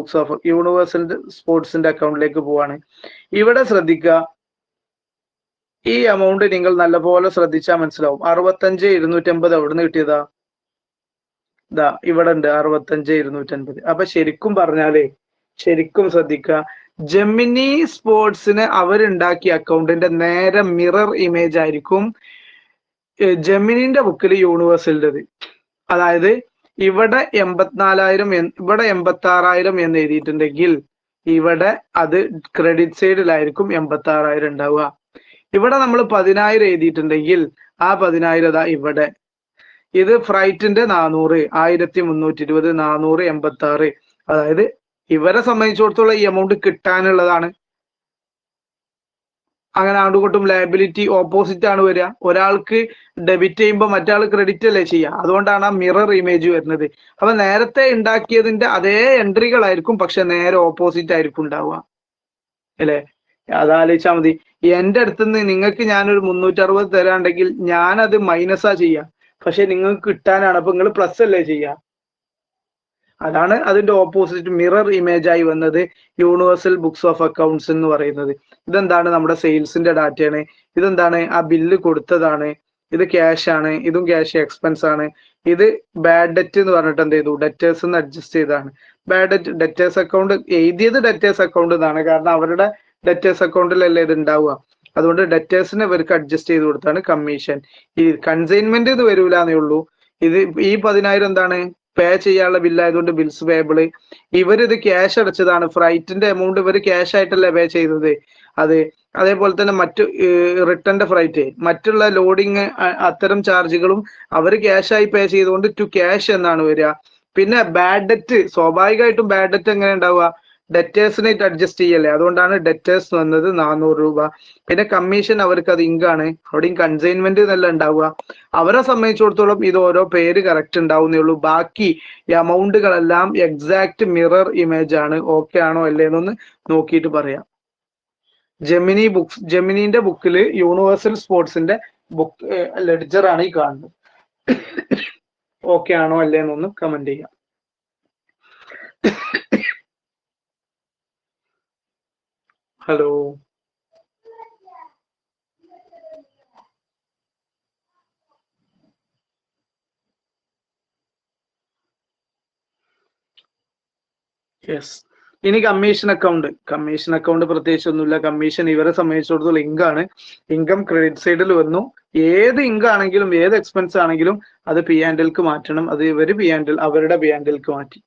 സ്പോർട്സിന്റെ അക്കൗണ്ടിലേക്ക് പോവാണ്. ഇവിടെ ശ്രദ്ധിക്കുക, ഈ എമൗണ്ട് നിങ്ങൾ നല്ലപോലെ ശ്രദ്ധിച്ചാൽ മനസ്സിലാവും. 65,250 എവിടുന്ന് കിട്ടിയതാ? ഇതാ ഇവിടെ ഉണ്ട്, 65,250. അപ്പൊ ശരിക്കും പറഞ്ഞാലേ, ശരിക്കും ശ്രദ്ധിക്കുക, ജെമിനി സ്പോർട്സിന് അവരുണ്ടാക്കിയ അക്കൗണ്ടിന്റെ നേരെ മിറർ ഇമേജ് ആയിരിക്കും ജെമിനിന്റെ ബുക്കിൽ യൂണിവേഴ്സലിൻ്റെത്. അതായത് ഇവിടെ 84,000 ഇവിടെ 86,000 എന്ന് എഴുതിയിട്ടുണ്ടെങ്കിൽ ഇവിടെ അത് ക്രെഡിറ്റ് സൈഡിലായിരിക്കും 86,000 ഉണ്ടാവുക. ഇവിടെ നമ്മൾ 10,000 എഴുതിയിട്ടുണ്ടെങ്കിൽ ആ 10,000 ഇവിടെ. ഇത് ഫ്രൈറ്റിന്റെ 400, 1320, 486. അതായത് ഇവരെ സംബന്ധിച്ചിടത്തോളം ഈ എമൗണ്ട് കിട്ടാനുള്ളതാണ്. അങ്ങനെ ആണ്ടുകൊണ്ടും ലയബിലിറ്റി ഓപ്പോസിറ്റ് ആണ് വരിക. ഒരാൾക്ക് ഡെബിറ്റ് ചെയ്യുമ്പോൾ മറ്റാൾ ക്രെഡിറ്റ് അല്ലേ ചെയ്യുക. അതുകൊണ്ടാണ് ആ മിറർ ഇമേജ് വരുന്നത്. അപ്പൊ നേരത്തെ ഉണ്ടാക്കിയതിന്റെ അതേ എൻട്രികളായിരിക്കും, പക്ഷെ നേരെ ഓപ്പോസിറ്റ് ആയിരിക്കും ഉണ്ടാവുക അല്ലെ. അതാലോചിച്ചാൽ മതി. എന്റെ അടുത്തുനിന്ന് നിങ്ങൾക്ക് ഞാനൊരു 360 തരാണ്ടെങ്കിൽ ഞാനത് മൈനസാ ചെയ്യാം, പക്ഷെ നിങ്ങൾക്ക് കിട്ടാനാണ്. അപ്പൊ നിങ്ങൾ പ്ലസ് അല്ലേ ചെയ്യുക. അതാണ് അതിന്റെ ഓപ്പോസിറ്റ് മിറർ ഇമേജ് ആയി വന്നത് യൂണിവേഴ്സൽ ബുക്സ് ഓഫ് അക്കൗണ്ട്സ് എന്ന് പറയുന്നത്. ഇതെന്താണ്? നമ്മുടെ സെയിൽസിന്റെ ഡാറ്റയാണ്. ഇതെന്താണ്? ആ ബില്ല് കൊടുത്തതാണ്. ഇത് ക്യാഷ് ആണ്, ഇതും ക്യാഷ് എക്സ്പെൻസ് ആണ്. ഇത് ബാഡ് ഡെറ്റ് എന്ന് പറഞ്ഞിട്ട് എന്ത് ചെയ്തു? ഡെറ്റേഴ്സ് എന്ന് അഡ്ജസ്റ്റ് ചെയ്താണ്. ബാഡ് ഡെറ്റ് ഡെറ്റേഴ്സ് അക്കൗണ്ട് എഴുതിയത് ഡെറ്റേഴ്സ് അക്കൗണ്ട് എന്നാണ്, കാരണം അവരുടെ ഡെറ്റേഴ്സ് അക്കൗണ്ടിലല്ലേ ഇത് ഉണ്ടാവുക. അതുകൊണ്ട് ഡെറ്റേഴ്സിനെ ഇവർക്ക് അഡ്ജസ്റ്റ് ചെയ്ത് കൊടുത്താണ് കമ്മീഷൻ. ഈ കൺസൈൻമെന്റ് ഇത് വരൂലെന്നേ ഉള്ളൂ. ഇത് ഈ 10,000 എന്താണ്? പേ ചെയ്യാനുള്ള ബില്ലായതുകൊണ്ട് ബിൽസ് പേബിള്. ഇവരിത് ക്യാഷ് അടച്ചതാണ്. ഫ്രൈറ്റിന്റെ എമൗണ്ട് ഇവർ ക്യാഷ് ആയിട്ടല്ലേ പേ ചെയ്തത്. അതേപോലെ തന്നെ മറ്റു റിട്ടേണിന്റെ ഫ്രൈറ്റ്, മറ്റുള്ള ലോഡിങ് അത്തരം ചാർജുകളും അവർ ക്യാഷ് ആയി പേ ചെയ്തുകൊണ്ട് ടു ക്യാഷ് എന്നാണ് വരിക. പിന്നെ ബാഡ് ഡെറ്റ്, സ്വാഭാവികമായിട്ടും ബാഡ് ഡെറ്റ് എങ്ങനെ ഉണ്ടാവുക? ഡെറ്റേഴ്സിനായിട്ട് അഡ്ജസ്റ്റ് ചെയ്യല്ലേ. അതുകൊണ്ടാണ് ഡെറ്റേഴ്സ് വന്നത് 400 രൂപ. പിന്നെ കമ്മീഷൻ അവർക്ക് അത് ഇങ്കാണ്, അവിടെയും കൺസൈൻമെന്റ് എന്നല്ല ഉണ്ടാവുക. അവരെ സംബന്ധിച്ചിടത്തോളം ഇത് ഓരോ പേര് കറക്റ്റ് ഉണ്ടാവുന്നേ ഉള്ളൂ. ബാക്കി എമൗണ്ടുകളെല്ലാം എക്സാക്ട് മിറർ ഇമേജ് ആണ്. ഓക്കെ ആണോ അല്ലേ എന്നൊന്ന് നോക്കിയിട്ട് പറയാം. ജെമിനിന്റെ ബുക്കിൽ യൂണിവേഴ്സൽ സ്പോർട്സിന്റെ ബുക്ക് ലെഡ്ജർ ആണ് ഈ കാണുന്നത്. ഓക്കെ ആണോ അല്ലേ എന്നൊന്ന് കമന്റ് ചെയ്യാം. Hello, yes. ഇനി കമ്മീഷൻ അക്കൗണ്ട് പ്രത്യേകിച്ച് ഒന്നുമില്ല. കമ്മീഷൻ ഇവരെ സംബന്ധിച്ചിടത്തോളം ഇങ്കാണ്. ഇൻകം ക്രെഡിറ്റ് സൈഡിൽ വന്നു. ഏത് ഇൻകം ആണെങ്കിലും ഏത് എക്സ്പെൻസ് ആണെങ്കിലും അത് P&Lക്ക് മാറ്റണം. അത് ഇവര് അവരുടെ P&Lക്ക് മാറ്റി.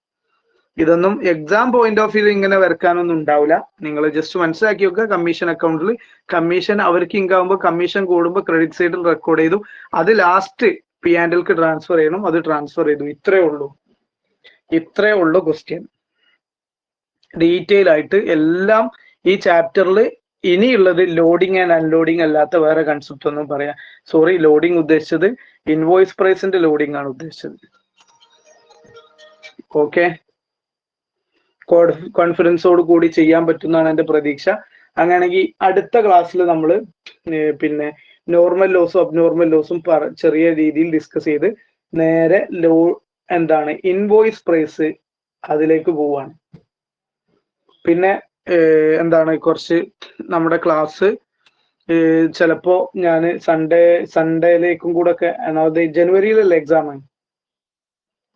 ഇതൊന്നും എക്സാം പോയിന്റ് ഓഫ് വ്യൂ ഇങ്ങനെ വരക്കാനൊന്നും ഉണ്ടാവില്ല. നിങ്ങൾ ജസ്റ്റ് മനസ്സിലാക്കി വെക്കുക. കമ്മീഷൻ അക്കൗണ്ടിൽ കമ്മീഷൻ അവർക്ക് ഇൻകം ആകുമ്പോൾ കമ്മീഷൻ കൂടുമ്പോൾ ക്രെഡിറ്റ് സൈഡിൽ റെക്കോർഡ് ചെയ്തു. അത് ലാസ്റ്റ് P&Lക്ക് ട്രാൻസ്ഫർ ചെയ്യണം. അത് ട്രാൻസ്ഫർ ചെയ്തു. ഇത്രേ ഉള്ളൂ ക്വസ്റ്റ്യൻ. ഡീറ്റെയിൽ ആയിട്ട് എല്ലാം ഈ ചാപ്റ്ററിൽ. ഇനിയുള്ളത് ലോഡിങ് ആൻഡ് അൺലോഡിങ് അല്ലാത്ത വേറെ കൺസെപ്റ്റ് ഒന്നും പറയാം. സോറി, ലോഡിങ് ഉദ്ദേശിച്ചത് ഇൻവോയ്സ് പ്രൈസിന്റെ ലോഡിങ് ആണ് ഉദ്ദേശിച്ചത്. ഓക്കെ, കോൺഫിഡൻസോട് കൂടി ചെയ്യാൻ പറ്റുന്നതാണ് എന്റെ പ്രതീക്ഷ. അങ്ങനെയാണെങ്കിൽ അടുത്ത ക്ലാസ്സിൽ നമ്മൾ പിന്നെ നോർമൽ ലോസും അബ്നോർമൽ ലോസും ചെറിയ രീതിയിൽ ഡിസ്കസ് ചെയ്ത് നേരെ എന്താണ് ഇൻവോയ്സ് പ്രൈസ് അതിലേക്ക് പോവാണ്. പിന്നെ എന്താണ് കുറച്ച് നമ്മുടെ ക്ലാസ് ചിലപ്പോ ഞാൻ സൺഡേയിലേക്കും കൂടെ ഒക്കെ, അതായത് ജനുവരിയിലല്ലേ എക്സാം,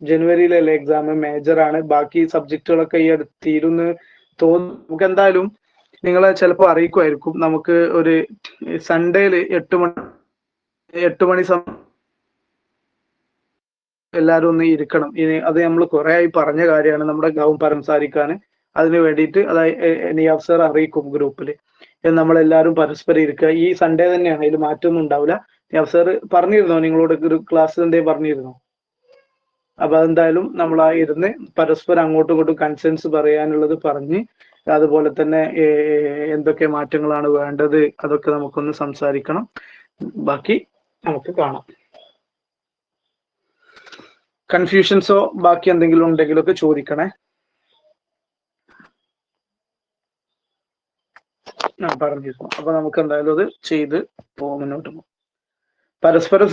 ജനുവരിയിലല്ലേ എക്സാം, മേജർ ആണ്. ബാക്കി സബ്ജക്റ്റുകളൊക്കെ ഈ അടുത്ത് തീരുന്ന് തോന്നുന്നു. നമുക്ക് എന്തായാലും നിങ്ങളെ ചിലപ്പോൾ അറിയിക്കുമായിരിക്കും. നമുക്ക് ഒരു സൺഡേയില് 8 മണി എല്ലാവരും ഒന്ന് ഇരിക്കണം. ഇനി അത് നമ്മൾ കുറെ ആയി പറഞ്ഞ കാര്യമാണ് നമ്മുടെ ഗാവും പരംസാരിക്കാൻ. അതിന് വേണ്ടിയിട്ട് അതായത് നിയാബ് സർ അറിയിക്കും ഗ്രൂപ്പിൽ. നമ്മളെല്ലാവരും പരസ്പരം ഇരിക്കുക. ഈ സൺഡേ തന്നെയാണ്, അതിൽ മാറ്റമൊന്നും ഉണ്ടാവില്ല. നിയാബ് സർ പറഞ്ഞിരുന്നോ നിങ്ങളോട് ക്ലാസ് എന്തേ പറഞ്ഞിരുന്നോ? അപ്പൊ അതെന്തായാലും നമ്മൾ ആ ഇരുന്ന് പരസ്പരം അങ്ങോട്ടും ഇങ്ങോട്ടും കൺസേൺസ് പറയാനുള്ളത് പറഞ്ഞ്, അതുപോലെ തന്നെ എന്തൊക്കെ മാറ്റങ്ങളാണ് വേണ്ടത് അതൊക്കെ നമുക്കൊന്ന് സംസാരിക്കണം. ബാക്കി നമുക്ക് കാണാം. കൺഫ്യൂഷൻസോ ബാക്കി എന്തെങ്കിലും ഉണ്ടെങ്കിലൊക്കെ ചോദിക്കണേ. ഞാൻ പറഞ്ഞിരുന്നു. അപ്പൊ നമുക്ക് എന്തായാലും അത് ചെയ്ത് മുന്നോട്ട് പോകും. പരസ്പരം